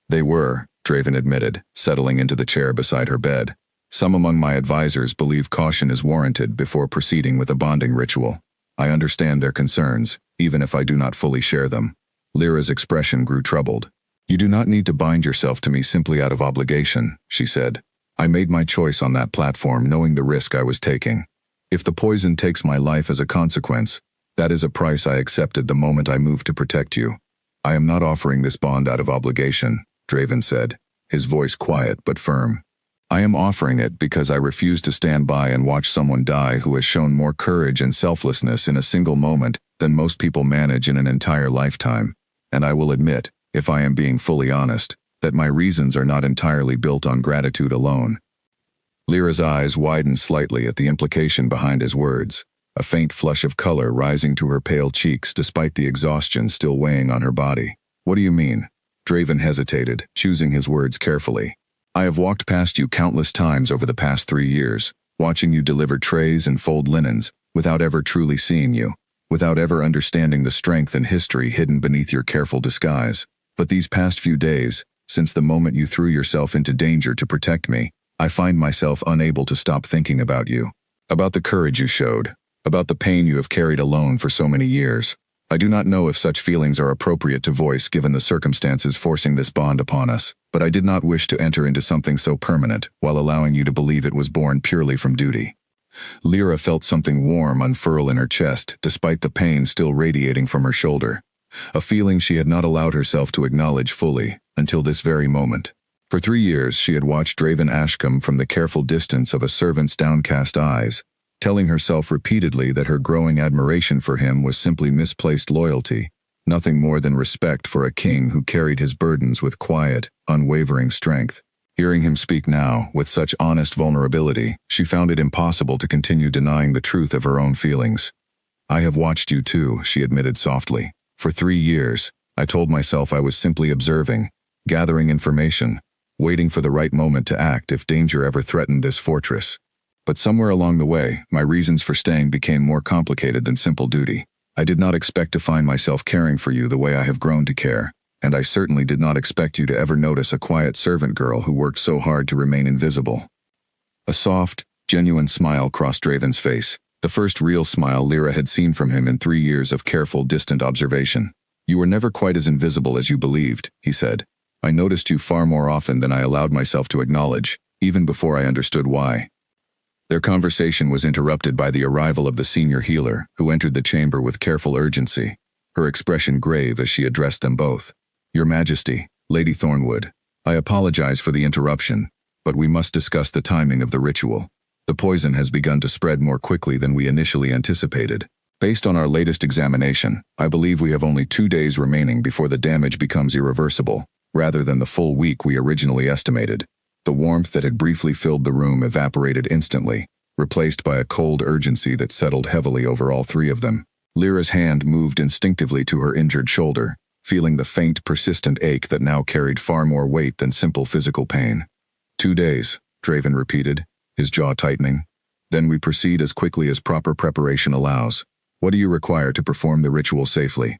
They were, Draven admitted, settling into the chair beside her bed. Some among my advisors believe caution is warranted before proceeding with a bonding ritual. I understand their concerns, even if I do not fully share them. Lyra's expression grew troubled. You do not need to bind yourself to me simply out of obligation, she said. I made my choice on that platform knowing the risk I was taking. If the poison takes my life as a consequence, that is a price I accepted the moment I moved to protect you. I am not offering this bond out of obligation, Draven said, his voice quiet but firm. I am offering it because I refuse to stand by and watch someone die who has shown more courage and selflessness in a single moment than most people manage in an entire lifetime. And I will admit, if I am being fully honest, that my reasons are not entirely built on gratitude alone. Lyra's eyes widened slightly at the implication behind his words, a faint flush of color rising to her pale cheeks despite the exhaustion still weighing on her body. What do you mean? Draven hesitated, choosing his words carefully. I have walked past you countless times over the past 3 years, watching you deliver trays and fold linens, without ever truly seeing you, without ever understanding the strength and history hidden beneath your careful disguise. But these past few days, since the moment you threw yourself into danger to protect me, I find myself unable to stop thinking about you, about the courage you showed, about the pain you have carried alone for so many years. I do not know if such feelings are appropriate to voice given the circumstances forcing this bond upon us, but I did not wish to enter into something so permanent while allowing you to believe it was born purely from duty. Lyra felt something warm unfurl in her chest despite the pain still radiating from her shoulder, a feeling she had not allowed herself to acknowledge fully until this very moment. For 3 years she had watched Draven Ashcombe from the careful distance of a servant's downcast eyes, telling herself repeatedly that her growing admiration for him was simply misplaced loyalty, nothing more than respect for a king who carried his burdens with quiet, unwavering strength. Hearing him speak now, with such honest vulnerability, she found it impossible to continue denying the truth of her own feelings. I have watched you too, she admitted softly. For 3 years, I told myself I was simply observing, gathering information, waiting for the right moment to act if danger ever threatened this fortress. But somewhere along the way, my reasons for staying became more complicated than simple duty. I did not expect to find myself caring for you the way I have grown to care, and I certainly did not expect you to ever notice a quiet servant girl who worked so hard to remain invisible. A soft, genuine smile crossed Draven's face, the first real smile Lyra had seen from him in 3 years of careful, distant observation. You were never quite as invisible as you believed, he said. I noticed you far more often than I allowed myself to acknowledge, even before I understood why. Their conversation was interrupted by the arrival of the senior healer, who entered the chamber with careful urgency, her expression grave as she addressed them both. Your Majesty, Lady Thornwood, I apologize for the interruption, but we must discuss the timing of the ritual. The poison has begun to spread more quickly than we initially anticipated. Based on our latest examination, I believe we have only 2 days remaining before the damage becomes irreversible, rather than the full week we originally estimated. The warmth that had briefly filled the room evaporated instantly, replaced by a cold urgency that settled heavily over all 3 of them. Lyra's hand moved instinctively to her injured shoulder, feeling the faint, persistent ache that now carried far more weight than simple physical pain. 2 days, Draven repeated, his jaw tightening. Then we proceed as quickly as proper preparation allows. What do you require to perform the ritual safely?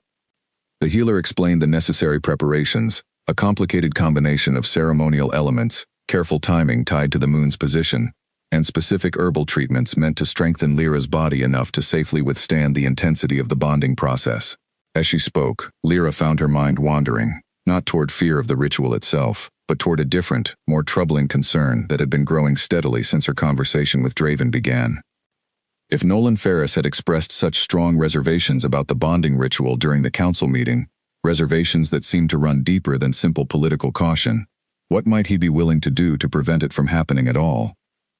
The healer explained the necessary preparations, a complicated combination of ceremonial elements, careful timing tied to the moon's position, and specific herbal treatments meant to strengthen Lyra's body enough to safely withstand the intensity of the bonding process. As she spoke, Lyra found her mind wandering, not toward fear of the ritual itself, but toward a different, more troubling concern that had been growing steadily since her conversation with Draven began. If Nolan Ferris had expressed such strong reservations about the bonding ritual during the council meeting, reservations that seemed to run deeper than simple political caution, what might he be willing to do to prevent it from happening at all?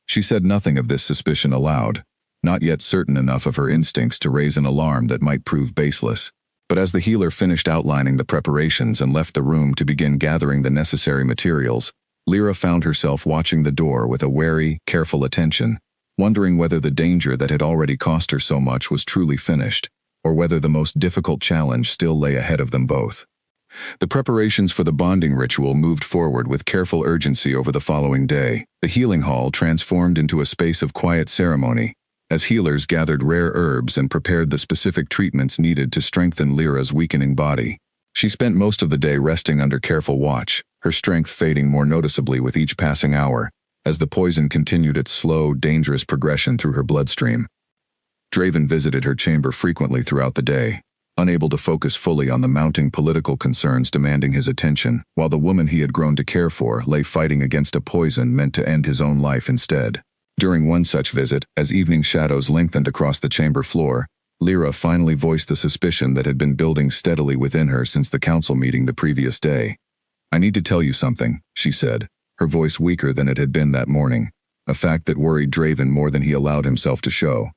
She said nothing of this suspicion aloud, not yet certain enough of her instincts to raise an alarm that might prove baseless. But as the healer finished outlining the preparations and left the room to begin gathering the necessary materials, Lyra found herself watching the door with a wary, careful attention, wondering whether the danger that had already cost her so much was truly finished, or whether the most difficult challenge still lay ahead of them both. The preparations for the bonding ritual moved forward with careful urgency over the following day. The healing hall transformed into a space of quiet ceremony, as healers gathered rare herbs and prepared the specific treatments needed to strengthen Lyra's weakening body. She spent most of the day resting under careful watch, her strength fading more noticeably with each passing hour, as the poison continued its slow, dangerous progression through her bloodstream. Draven visited her chamber frequently throughout the day, unable to focus fully on the mounting political concerns demanding his attention, while the woman he had grown to care for lay fighting against a poison meant to end his own life instead. During one such visit, as evening shadows lengthened across the chamber floor, Lyra finally voiced the suspicion that had been building steadily within her since the council meeting the previous day. I need to tell you something, she said, her voice weaker than it had been that morning, a fact that worried Draven more than he allowed himself to show.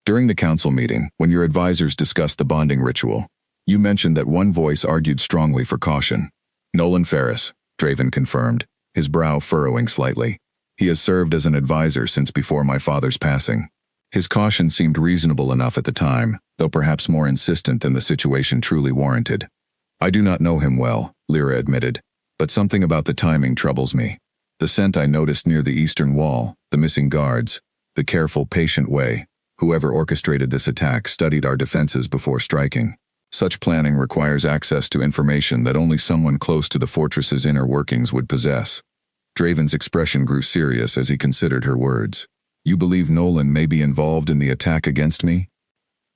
During the council meeting, when your advisors discussed the bonding ritual, you mentioned that one voice argued strongly for caution. Nolan Ferris, Draven confirmed, his brow furrowing slightly. He has served as an advisor since before my father's passing. His caution seemed reasonable enough at the time, though perhaps more insistent than the situation truly warranted. I do not know him well, Lyra admitted, but something about the timing troubles me. The scent I noticed near the eastern wall, the missing guards, the careful, patient way. Whoever orchestrated this attack studied our defenses before striking. Such planning requires access to information that only someone close to the fortress's inner workings would possess. Draven's expression grew serious as he considered her words. You believe Nolan may be involved in the attack against me?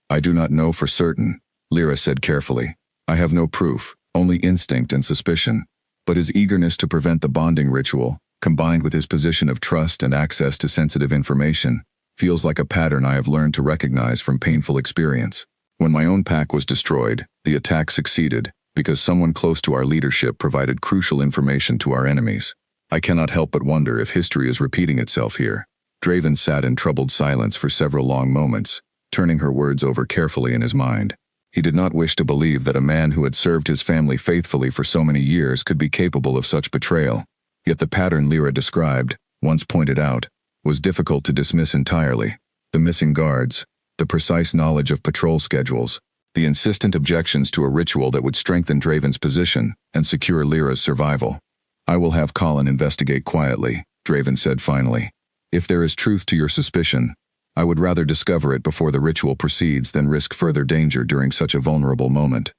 I do not know for certain, Lyra said carefully. I have no proof, only instinct and suspicion. But his eagerness to prevent the bonding ritual, combined with his position of trust and access to sensitive information, feels like a pattern I have learned to recognize from painful experience. When my own pack was destroyed, the attack succeeded because someone close to our leadership provided crucial information to our enemies. I cannot help but wonder if history is repeating itself here. Draven sat in troubled silence for several long moments, turning her words over carefully in his mind. He did not wish to believe that a man who had served his family faithfully for so many years could be capable of such betrayal. Yet the pattern Lyra described, once pointed out, was difficult to dismiss entirely. The missing guards, the precise knowledge of patrol schedules, the insistent objections to a ritual that would strengthen Draven's position and secure Lyra's survival. I will have Colin investigate quietly, Draven said finally. If there is truth to your suspicion, I would rather discover it before the ritual proceeds than risk further danger during such a vulnerable moment.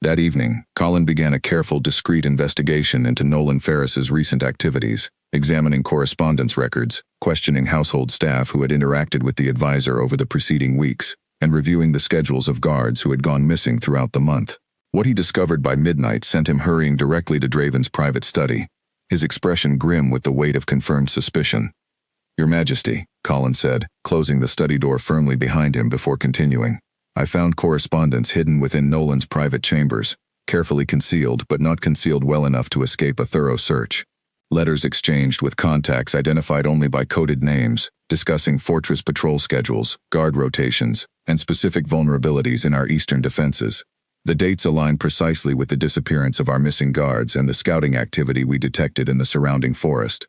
That evening, Colin began a careful, discreet investigation into Nolan Ferris's recent activities, examining correspondence records, questioning household staff who had interacted with the advisor over the preceding weeks, and reviewing the schedules of guards who had gone missing throughout the month. What he discovered by midnight sent him hurrying directly to Draven's private study, his expression grim with the weight of confirmed suspicion. Your Majesty, Colin said, closing the study door firmly behind him before continuing. I found correspondence hidden within Nolan's private chambers, carefully concealed but not concealed well enough to escape a thorough search. Letters exchanged with contacts identified only by coded names, discussing fortress patrol schedules, guard rotations, and specific vulnerabilities in our eastern defenses. The dates align precisely with the disappearance of our missing guards and the scouting activity we detected in the surrounding forest.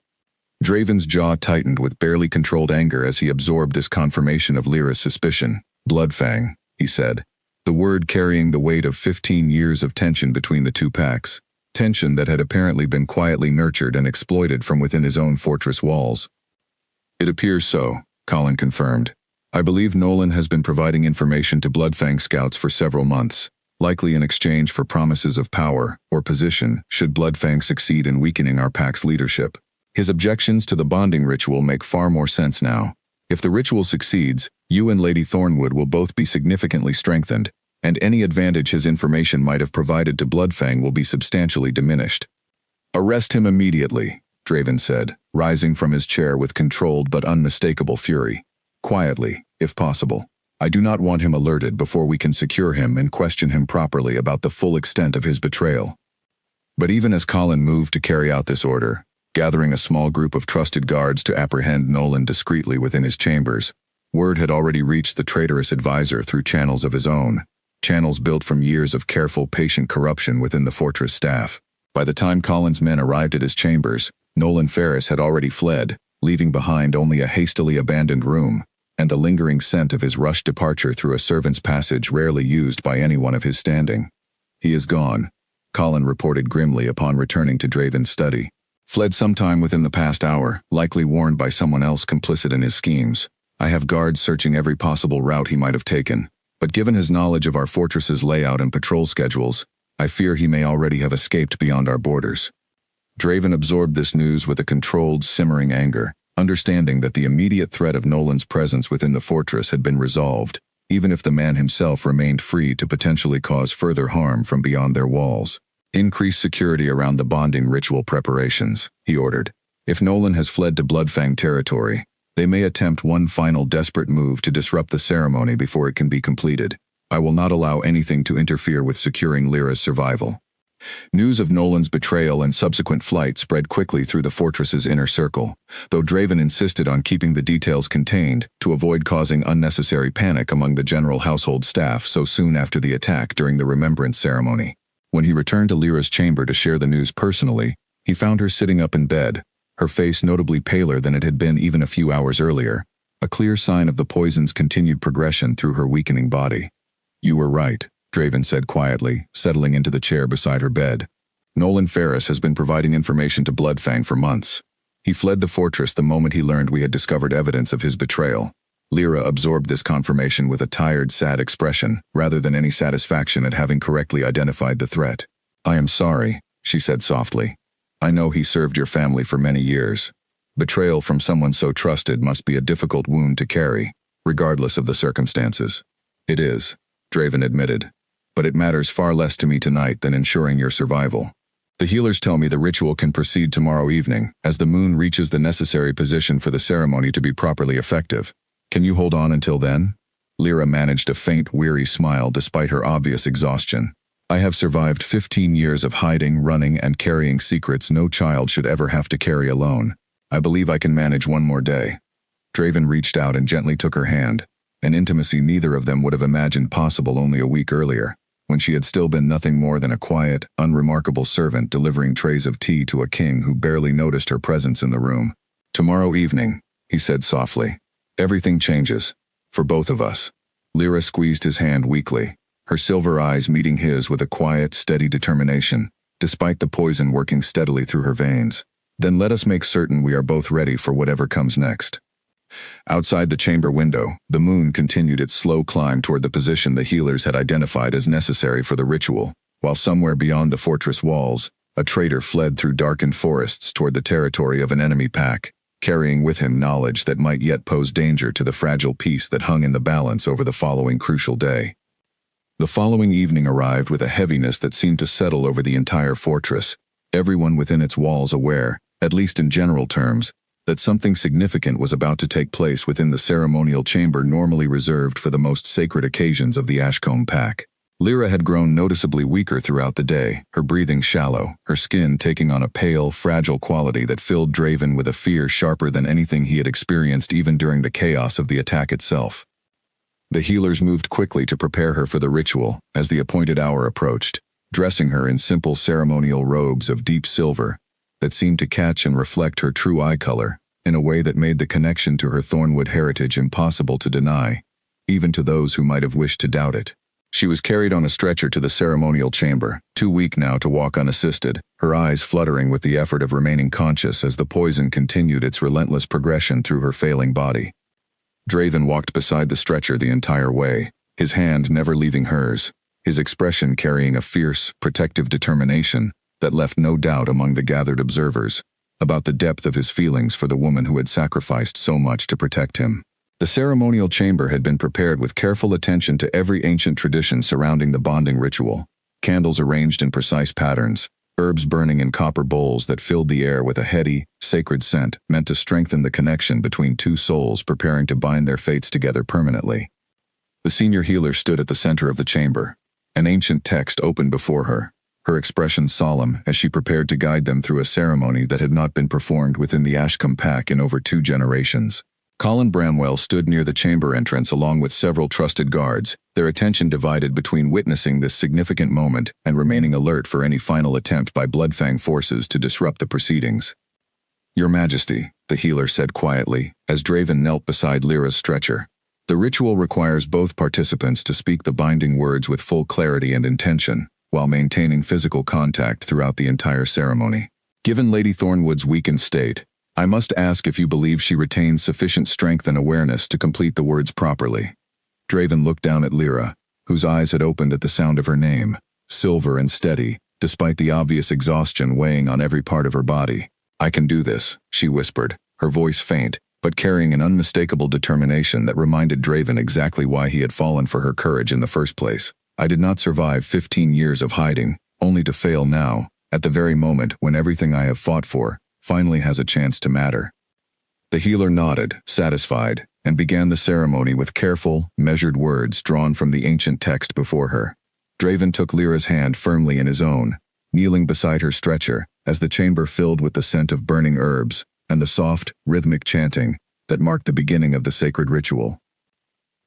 Draven's jaw tightened with barely controlled anger as he absorbed this confirmation of Lyra's suspicion. Bloodfang, he said, the word carrying the weight of 15 years of tension between the two packs, tension that had apparently been quietly nurtured and exploited from within his own fortress walls. It appears so, Colin confirmed. I believe Nolan has been providing information to Bloodfang scouts for several months, likely in exchange for promises of power or position should Bloodfang succeed in weakening our pack's leadership. His objections to the bonding ritual make far more sense now. If the ritual succeeds, you and Lady Thornwood will both be significantly strengthened, and any advantage his information might have provided to Bloodfang will be substantially diminished. Arrest him immediately, Draven said, rising from his chair with controlled but unmistakable fury. Quietly, if possible. I do not want him alerted before we can secure him and question him properly about the full extent of his betrayal. But even as Colin moved to carry out this order, gathering a small group of trusted guards to apprehend Nolan discreetly within his chambers, word had already reached the traitorous advisor through channels of his own, channels built from years of careful, patient corruption within the fortress staff. By the time Colin's men arrived at his chambers, Nolan Ferris had already fled, leaving behind only a hastily abandoned room, and the lingering scent of his rushed departure through a servant's passage rarely used by anyone of his standing. He is gone, Colin reported grimly upon returning to Draven's study. Fled sometime within the past hour, likely warned by someone else complicit in his schemes. I have guards searching every possible route he might have taken, but given his knowledge of our fortress's layout and patrol schedules, I fear he may already have escaped beyond our borders. Draven absorbed this news with a controlled, simmering anger, understanding that the immediate threat of Nolan's presence within the fortress had been resolved, even if the man himself remained free to potentially cause further harm from beyond their walls. Increase security around the bonding ritual preparations, he ordered. If Nolan has fled to Bloodfang territory, they may attempt one final desperate move to disrupt the ceremony before it can be completed. I will not allow anything to interfere with securing Lyra's survival. News of Nolan's betrayal and subsequent flight spread quickly through the fortress's inner circle, though Draven insisted on keeping the details contained to avoid causing unnecessary panic among the general household staff so soon after the attack during the remembrance ceremony. When he returned to Lyra's chamber to share the news personally, he found her sitting up in bed, her face notably paler than it had been even a few hours earlier, a clear sign of the poison's continued progression through her weakening body. You were right, Draven said quietly, settling into the chair beside her bed. Nolan Ferris has been providing information to Bloodfang for months. He fled the fortress the moment he learned we had discovered evidence of his betrayal. Lyra absorbed this confirmation with a tired, sad expression, rather than any satisfaction at having correctly identified the threat. I am sorry, she said softly. I know he served your family for many years. Betrayal from someone so trusted must be a difficult wound to carry, regardless of the circumstances. It is, Draven admitted. But it matters far less to me tonight than ensuring your survival. The healers tell me the ritual can proceed tomorrow evening, as the moon reaches the necessary position for the ceremony to be properly effective. Can you hold on until then? Lyra managed a faint, weary smile despite her obvious exhaustion. I have survived 15 years of hiding, running, and carrying secrets no child should ever have to carry alone. I believe I can manage one more day. Draven reached out and gently took her hand, an intimacy neither of them would have imagined possible only a week earlier, when she had still been nothing more than a quiet, unremarkable servant delivering trays of tea to a king who barely noticed her presence in the room. Tomorrow evening, he said softly. Everything changes. For both of us. Lyra squeezed his hand weakly, her silver eyes meeting his with a quiet, steady determination, despite the poison working steadily through her veins. Then let us make certain we are both ready for whatever comes next. Outside the chamber window, the moon continued its slow climb toward the position the healers had identified as necessary for the ritual, while somewhere beyond the fortress walls, a traitor fled through darkened forests toward the territory of an enemy pack, carrying with him knowledge that might yet pose danger to the fragile peace that hung in the balance over the following crucial day. The following evening arrived with a heaviness that seemed to settle over the entire fortress, everyone within its walls aware, at least in general terms, that something significant was about to take place within the ceremonial chamber normally reserved for the most sacred occasions of the Ashcombe pack. Lyra had grown noticeably weaker throughout the day, her breathing shallow, her skin taking on a pale, fragile quality that filled Draven with a fear sharper than anything he had experienced even during the chaos of the attack itself. The healers moved quickly to prepare her for the ritual as the appointed hour approached, dressing her in simple ceremonial robes of deep silver that seemed to catch and reflect her true eye color in a way that made the connection to her Thornwood heritage impossible to deny, even to those who might have wished to doubt it. She was carried on a stretcher to the ceremonial chamber, too weak now to walk unassisted, her eyes fluttering with the effort of remaining conscious as the poison continued its relentless progression through her failing body. Draven walked beside the stretcher the entire way, his hand never leaving hers, his expression carrying a fierce, protective determination that left no doubt among the gathered observers about the depth of his feelings for the woman who had sacrificed so much to protect him. The ceremonial chamber had been prepared with careful attention to every ancient tradition surrounding the bonding ritual, candles arranged in precise patterns, herbs burning in copper bowls that filled the air with a heady, sacred scent meant to strengthen the connection between two souls preparing to bind their fates together permanently. The senior healer stood at the center of the chamber, an ancient text open before her, her expression solemn as she prepared to guide them through a ceremony that had not been performed within the Ashcombe pack in over 2 generations. Colin Bramwell stood near the chamber entrance along with several trusted guards, their attention divided between witnessing this significant moment and remaining alert for any final attempt by Bloodfang forces to disrupt the proceedings. Your Majesty, the healer said quietly, as Draven knelt beside Lyra's stretcher. The ritual requires both participants to speak the binding words with full clarity and intention, while maintaining physical contact throughout the entire ceremony. Given Lady Thornwood's weakened state, I must ask if you believe she retains sufficient strength and awareness to complete the words properly. Draven looked down at Lyra, whose eyes had opened at the sound of her name, silver and steady, despite the obvious exhaustion weighing on every part of her body. I can do this, she whispered, her voice faint, but carrying an unmistakable determination that reminded Draven exactly why he had fallen for her courage in the first place. I did not survive 15 years of hiding, only to fail now, at the very moment when everything I have fought for finally has a chance to matter. The healer nodded, satisfied, and began the ceremony with careful, measured words drawn from the ancient text before her. Draven took Lyra's hand firmly in his own, kneeling beside her stretcher as the chamber filled with the scent of burning herbs and the soft, rhythmic chanting that marked the beginning of the sacred ritual.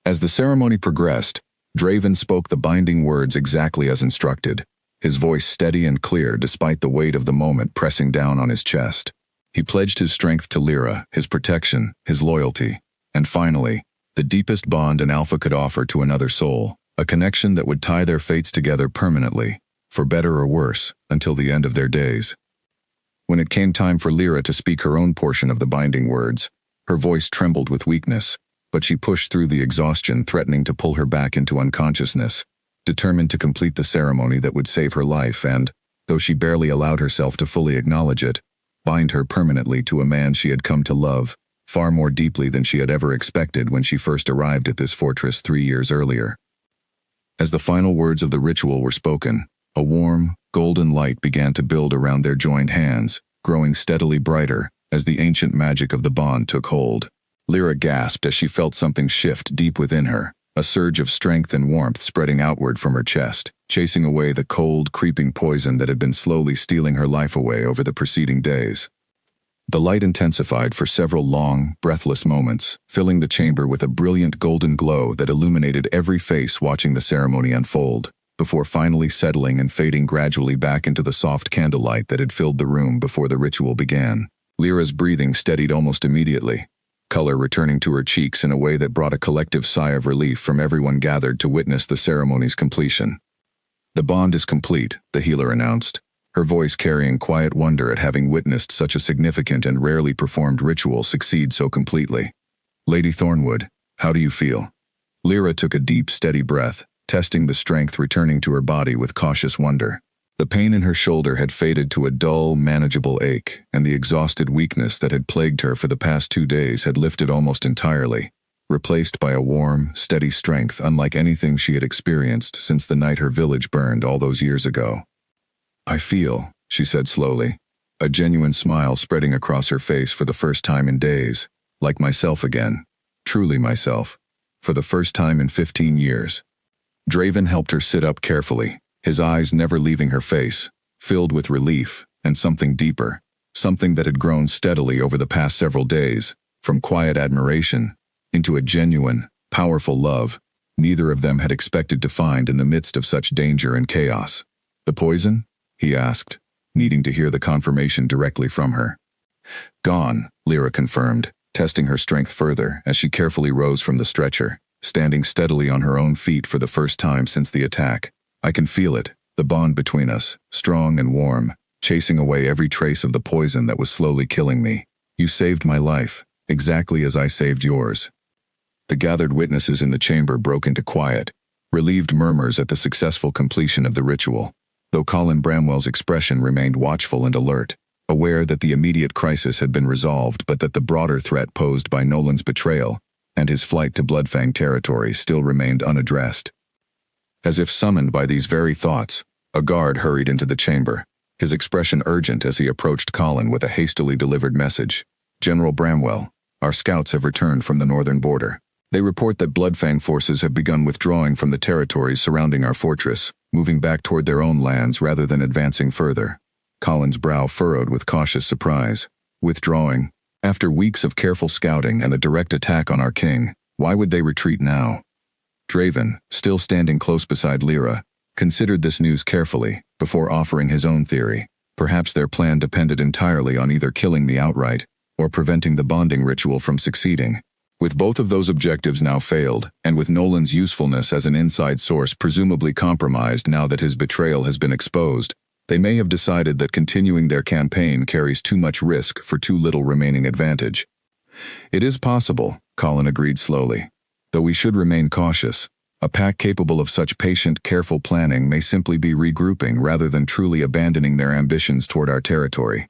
As the ceremony progressed, Draven spoke the binding words exactly as instructed, his voice steady and clear despite the weight of the moment pressing down on his chest. He pledged his strength to Lyra, his protection, his loyalty, and finally, the deepest bond an alpha could offer to another soul, a connection that would tie their fates together permanently, for better or worse, until the end of their days. When it came time for Lyra to speak her own portion of the binding words, her voice trembled with weakness, but she pushed through the exhaustion threatening to pull her back into unconsciousness, determined to complete the ceremony that would save her life and, though she barely allowed herself to fully acknowledge it, bind her permanently to a man she had come to love, far more deeply than she had ever expected when she first arrived at this fortress 3 years earlier. As the final words of the ritual were spoken, a warm, golden light began to build around their joined hands, growing steadily brighter as the ancient magic of the bond took hold. Lyra gasped as she felt something shift deep within her, a surge of strength and warmth spreading outward from her chest, chasing away the cold, creeping poison that had been slowly stealing her life away over the preceding days. The light intensified for several long, breathless moments, filling the chamber with a brilliant golden glow that illuminated every face watching the ceremony unfold, before finally settling and fading gradually back into the soft candlelight that had filled the room before the ritual began. Lyra's breathing steadied almost immediately, color returning to her cheeks in a way that brought a collective sigh of relief from everyone gathered to witness the ceremony's completion. "The bond is complete," the healer announced, her voice carrying quiet wonder at having witnessed such a significant and rarely performed ritual succeed so completely. "Lady Thornwood, how do you feel?" Lyra took a deep, steady breath, testing the strength returning to her body with cautious wonder. The pain in her shoulder had faded to a dull, manageable ache, and the exhausted weakness that had plagued her for the past 2 days had lifted almost entirely, replaced by a warm, steady strength unlike anything she had experienced since the night her village burned all those years ago. "I feel," she said slowly, a genuine smile spreading across her face for the first time in days, "like myself again, truly myself, for the first time in 15 years. Draven helped her sit up carefully, his eyes never leaving her face, filled with relief and something deeper, something that had grown steadily over the past several days, from quiet admiration into a genuine, powerful love neither of them had expected to find in the midst of such danger and chaos. "The poison?" he asked, needing to hear the confirmation directly from her. "Gone," Lyra confirmed, testing her strength further as she carefully rose from the stretcher, standing steadily on her own feet for the first time since the attack. "I can feel it, the bond between us, strong and warm, chasing away every trace of the poison that was slowly killing me. You saved my life, exactly as I saved yours." The gathered witnesses in the chamber broke into quiet, relieved murmurs at the successful completion of the ritual, though Colin Bramwell's expression remained watchful and alert, aware that the immediate crisis had been resolved but that the broader threat posed by Nolan's betrayal and his flight to Bloodfang territory still remained unaddressed. As if summoned by these very thoughts, a guard hurried into the chamber, his expression urgent as he approached Colin with a hastily delivered message. "General Bramwell, our scouts have returned from the northern border. They report that Bloodfang forces have begun withdrawing from the territories surrounding our fortress, moving back toward their own lands rather than advancing further." Colin's brow furrowed with cautious surprise. "Withdrawing? After weeks of careful scouting and a direct attack on our king, why would they retreat now?" Draven, still standing close beside Lyra, considered this news carefully before offering his own theory. Perhaps their plan depended entirely on either killing me outright or preventing the bonding ritual from succeeding. With both of those objectives now failed, and with Nolan's usefulness as an inside source presumably compromised now that his betrayal has been exposed, they may have decided that continuing their campaign carries too much risk for too little remaining advantage. "It is possible," Colin agreed slowly. "Though we should remain cautious. A pack capable of such patient, careful planning may simply be regrouping rather than truly abandoning their ambitions toward our territory."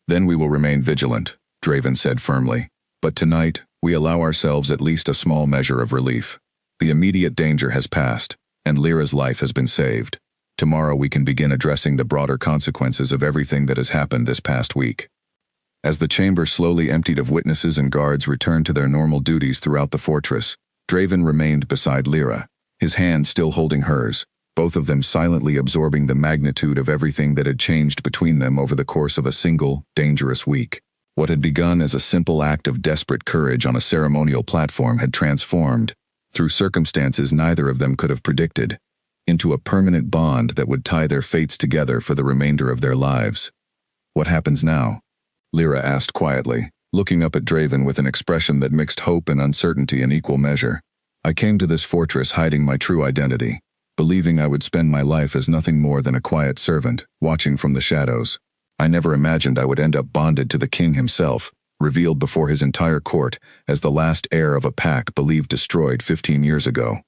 "Then we will remain vigilant," Draven said firmly. "But tonight, we allow ourselves at least a small measure of relief. The immediate danger has passed, and Lyra's life has been saved. Tomorrow we can begin addressing the broader consequences of everything that has happened this past week." As the chamber slowly emptied of witnesses and guards returned to their normal duties throughout the fortress, Draven remained beside Lyra, his hand still holding hers, both of them silently absorbing the magnitude of everything that had changed between them over the course of a single, dangerous week. What had begun as a simple act of desperate courage on a ceremonial platform had transformed, through circumstances neither of them could have predicted, into a permanent bond that would tie their fates together for the remainder of their lives. "What happens now?" Lyra asked quietly, looking up at Draven with an expression that mixed hope and uncertainty in equal measure. "I came to this fortress hiding my true identity, believing I would spend my life as nothing more than a quiet servant, watching from the shadows. I never imagined I would end up bonded to the king himself, revealed before his entire court as the last heir of a pack believed destroyed 15 years ago."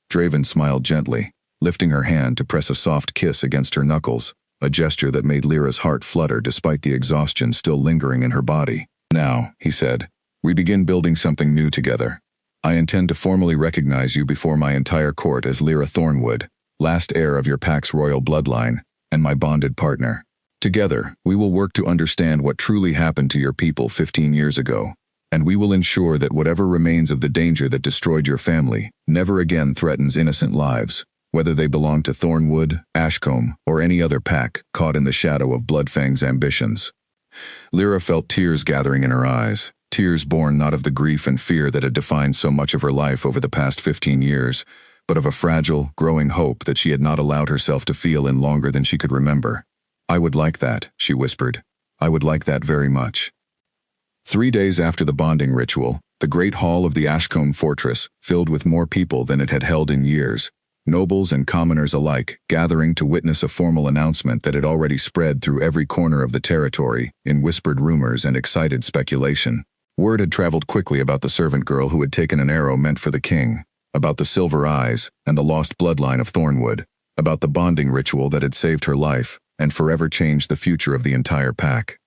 Draven smiled gently, lifting her hand to press a soft kiss against her knuckles, a gesture that made Lyra's heart flutter despite the exhaustion still lingering in her body. "Now," he said, "we begin building something new together. I intend to formally recognize you before my entire court as Lyra Thornwood, last heir of your pack's royal bloodline, and my bonded partner. Together, we will work to understand what truly happened to your people 15 years ago, and we will ensure that whatever remains of the danger that destroyed your family never again threatens innocent lives, whether they belong to Thornwood, Ashcombe, or any other pack caught in the shadow of Bloodfang's ambitions. Lyra felt tears gathering in her eyes, tears born not of the grief and fear that had defined so much of her life over the past 15 years, but of a fragile, growing hope that she had not allowed herself to feel in longer than she could remember. "I would like that," she whispered. "I would like that very much." 3 days after the bonding ritual, the great hall of the Ashcombe fortress filled with more people than it had held in years, nobles and commoners alike gathering to witness a formal announcement that had already spread through every corner of the territory in whispered rumors and excited speculation. Word had traveled quickly about the servant girl who had taken an arrow meant for the king, about the silver eyes and the lost bloodline of Thornwood, about the bonding ritual that had saved her life and forever changed the future of the entire pack.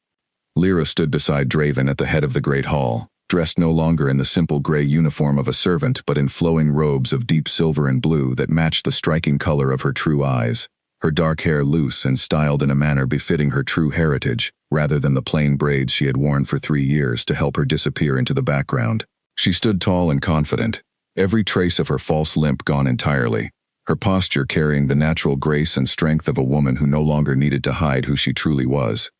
Lyra stood beside Draven at the head of the great hall, dressed no longer in the simple gray uniform of a servant but in flowing robes of deep silver and blue that matched the striking color of her true eyes, her dark hair loose and styled in a manner befitting her true heritage, rather than the plain braids she had worn for 3 years to help her disappear into the background. She stood tall and confident, every trace of her false limp gone entirely, her posture carrying the natural grace and strength of a woman who no longer needed to hide who she truly was.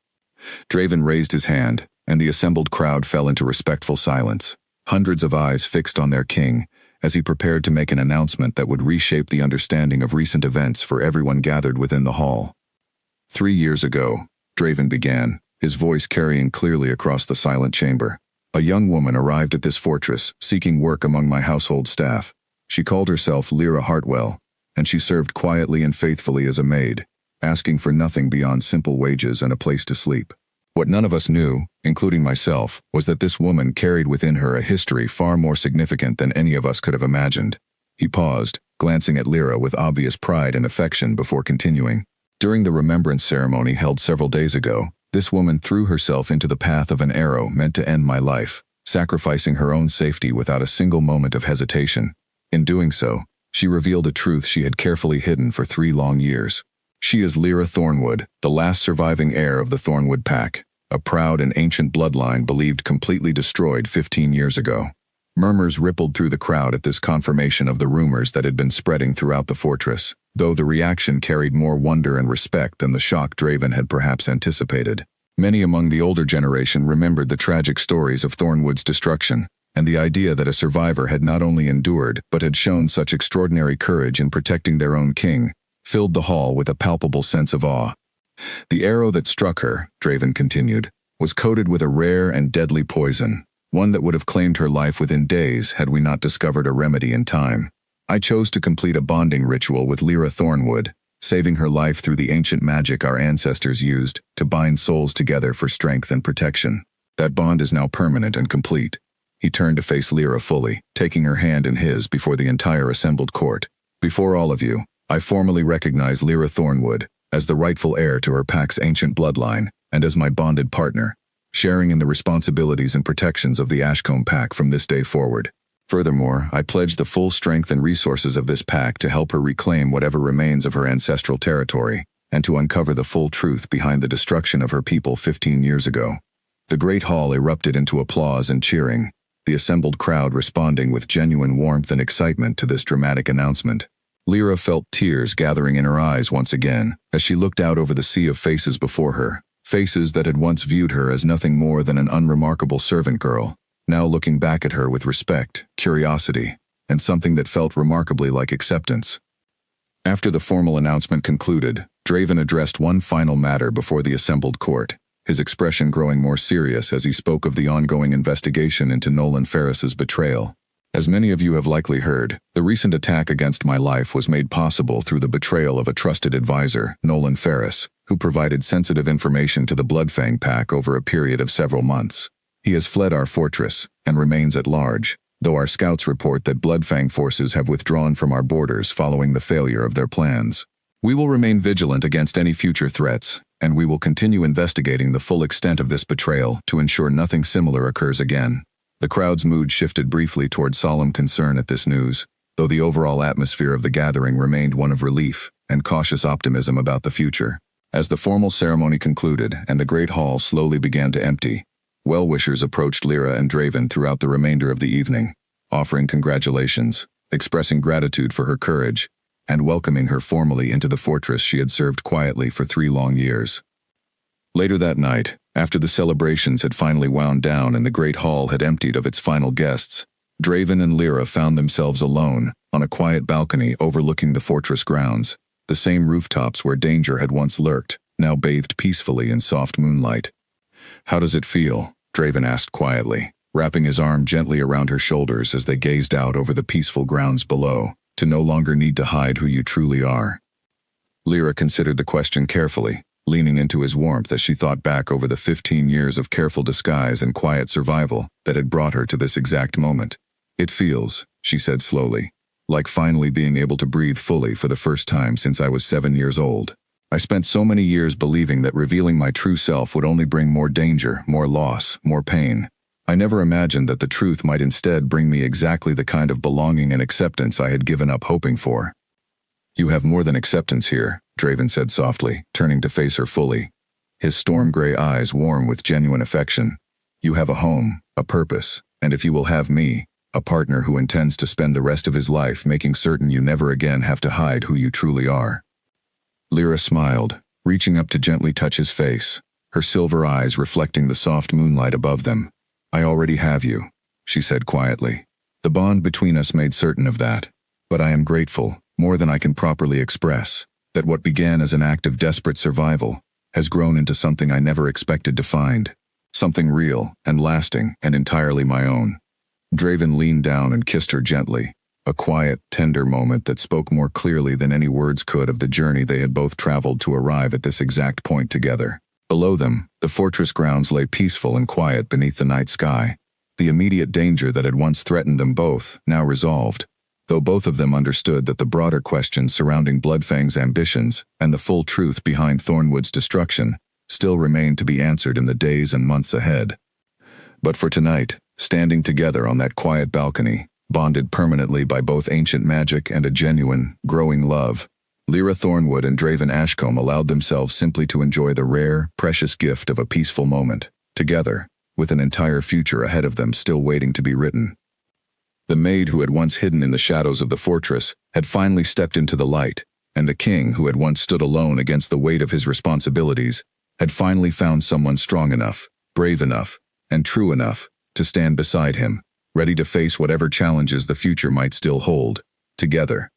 Draven raised his hand, and the assembled crowd fell into respectful silence, hundreds of eyes fixed on their king, as he prepared to make an announcement that would reshape the understanding of recent events for everyone gathered within the hall. 3 years ago, Draven began, his voice carrying clearly across the silent chamber. A young woman arrived at this fortress, seeking work among my household staff. She called herself Lyra Hartwell, and she served quietly and faithfully as a maid, asking for nothing beyond simple wages and a place to sleep. What none of us knew, including myself, was that this woman carried within her a history far more significant than any of us could have imagined. He paused, glancing at Lyra with obvious pride and affection before continuing. During the remembrance ceremony held several days ago, this woman threw herself into the path of an arrow meant to end my life, sacrificing her own safety without a single moment of hesitation. In doing so, she revealed a truth she had carefully hidden for 3 long years. She is Lyra Thornwood, the last surviving heir of the Thornwood pack, a proud and ancient bloodline believed completely destroyed 15 years ago. Murmurs rippled through the crowd at this confirmation of the rumors that had been spreading throughout the fortress, though the reaction carried more wonder and respect than the shock Draven had perhaps anticipated. Many among the older generation remembered the tragic stories of Thornwood's destruction, and the idea that a survivor had not only endured but had shown such extraordinary courage in protecting their own king filled the hall with a palpable sense of awe. The arrow that struck her, Draven continued, was coated with a rare and deadly poison, one that would have claimed her life within days had we not discovered a remedy in time. I chose to complete a bonding ritual with Lyra Thornwood, saving her life through the ancient magic our ancestors used to bind souls together for strength and protection. That bond is now permanent and complete. He turned to face Lyra fully, taking her hand in his before the entire assembled court. Before all of you, I formally recognize Lyra Thornwood as the rightful heir to her pack's ancient bloodline and as my bonded partner, sharing in the responsibilities and protections of the Ashcombe pack from this day forward. Furthermore, I pledge the full strength and resources of this pack to help her reclaim whatever remains of her ancestral territory and to uncover the full truth behind the destruction of her people 15 years ago. The great hall erupted into applause and cheering, the assembled crowd responding with genuine warmth and excitement to this dramatic announcement. Lyra felt tears gathering in her eyes once again as she looked out over the sea of faces before her, faces that had once viewed her as nothing more than an unremarkable servant girl, now looking back at her with respect, curiosity, and something that felt remarkably like acceptance. After the formal announcement concluded, Draven addressed one final matter before the assembled court, his expression growing more serious as he spoke of the ongoing investigation into Nolan Ferris's betrayal. As many of you have likely heard, the recent attack against my life was made possible through the betrayal of a trusted advisor, Nolan Ferris, who provided sensitive information to the Bloodfang pack over a period of several months. He has fled our fortress and remains at large, though our scouts report that Bloodfang forces have withdrawn from our borders following the failure of their plans. We will remain vigilant against any future threats, and we will continue investigating the full extent of this betrayal to ensure nothing similar occurs again. The crowd's mood shifted briefly toward solemn concern at this news, though the overall atmosphere of the gathering remained one of relief and cautious optimism about the future. As the formal ceremony concluded and the great hall slowly began to empty, well-wishers approached Lyra and Draven throughout the remainder of the evening, offering congratulations, expressing gratitude for her courage, and welcoming her formally into the fortress she had served quietly for 3 long years. Later that night, after the celebrations had finally wound down and the great hall had emptied of its final guests, Draven and Lyra found themselves alone on a quiet balcony overlooking the fortress grounds, the same rooftops where danger had once lurked, now bathed peacefully in soft moonlight. "How does it feel?" Draven asked quietly, wrapping his arm gently around her shoulders as they gazed out over the peaceful grounds below, to no longer need to hide who you truly are. Lyra considered the question carefully, leaning into his warmth as she thought back over the 15 years of careful disguise and quiet survival that had brought her to this exact moment. "It feels," she said slowly, "like finally being able to breathe fully for the first time since I was 7 years old. I spent so many years believing that revealing my true self would only bring more danger, more loss, more pain. I never imagined that the truth might instead bring me exactly the kind of belonging and acceptance I had given up hoping for." "You have more than acceptance here," Draven said softly, turning to face her fully, his storm-gray eyes warm with genuine affection. "You have a home, a purpose, and if you will have me, a partner who intends to spend the rest of his life making certain you never again have to hide who you truly are." Lyra smiled, reaching up to gently touch his face, her silver eyes reflecting the soft moonlight above them. "I already have you," she said quietly. "The bond between us made certain of that, but I am grateful, more than I can properly express, that what began as an act of desperate survival has grown into something I never expected to find, something real and lasting and entirely my own." Draven leaned down and kissed her gently, a quiet, tender moment that spoke more clearly than any words could of the journey they had both traveled to arrive at this exact point together. Below them, the fortress grounds lay peaceful and quiet beneath the night sky, the immediate danger that had once threatened them both now resolved, though both of them understood that the broader questions surrounding Bloodfang's ambitions and the full truth behind Thornwood's destruction still remained to be answered in the days and months ahead. But for tonight, standing together on that quiet balcony, bonded permanently by both ancient magic and a genuine, growing love, Lyra Thornwood and Draven Ashcombe allowed themselves simply to enjoy the rare, precious gift of a peaceful moment, together, with an entire future ahead of them still waiting to be written. The maid who had once hidden in the shadows of the fortress had finally stepped into the light, and the king who had once stood alone against the weight of his responsibilities had finally found someone strong enough, brave enough, and true enough to stand beside him, ready to face whatever challenges the future might still hold, together.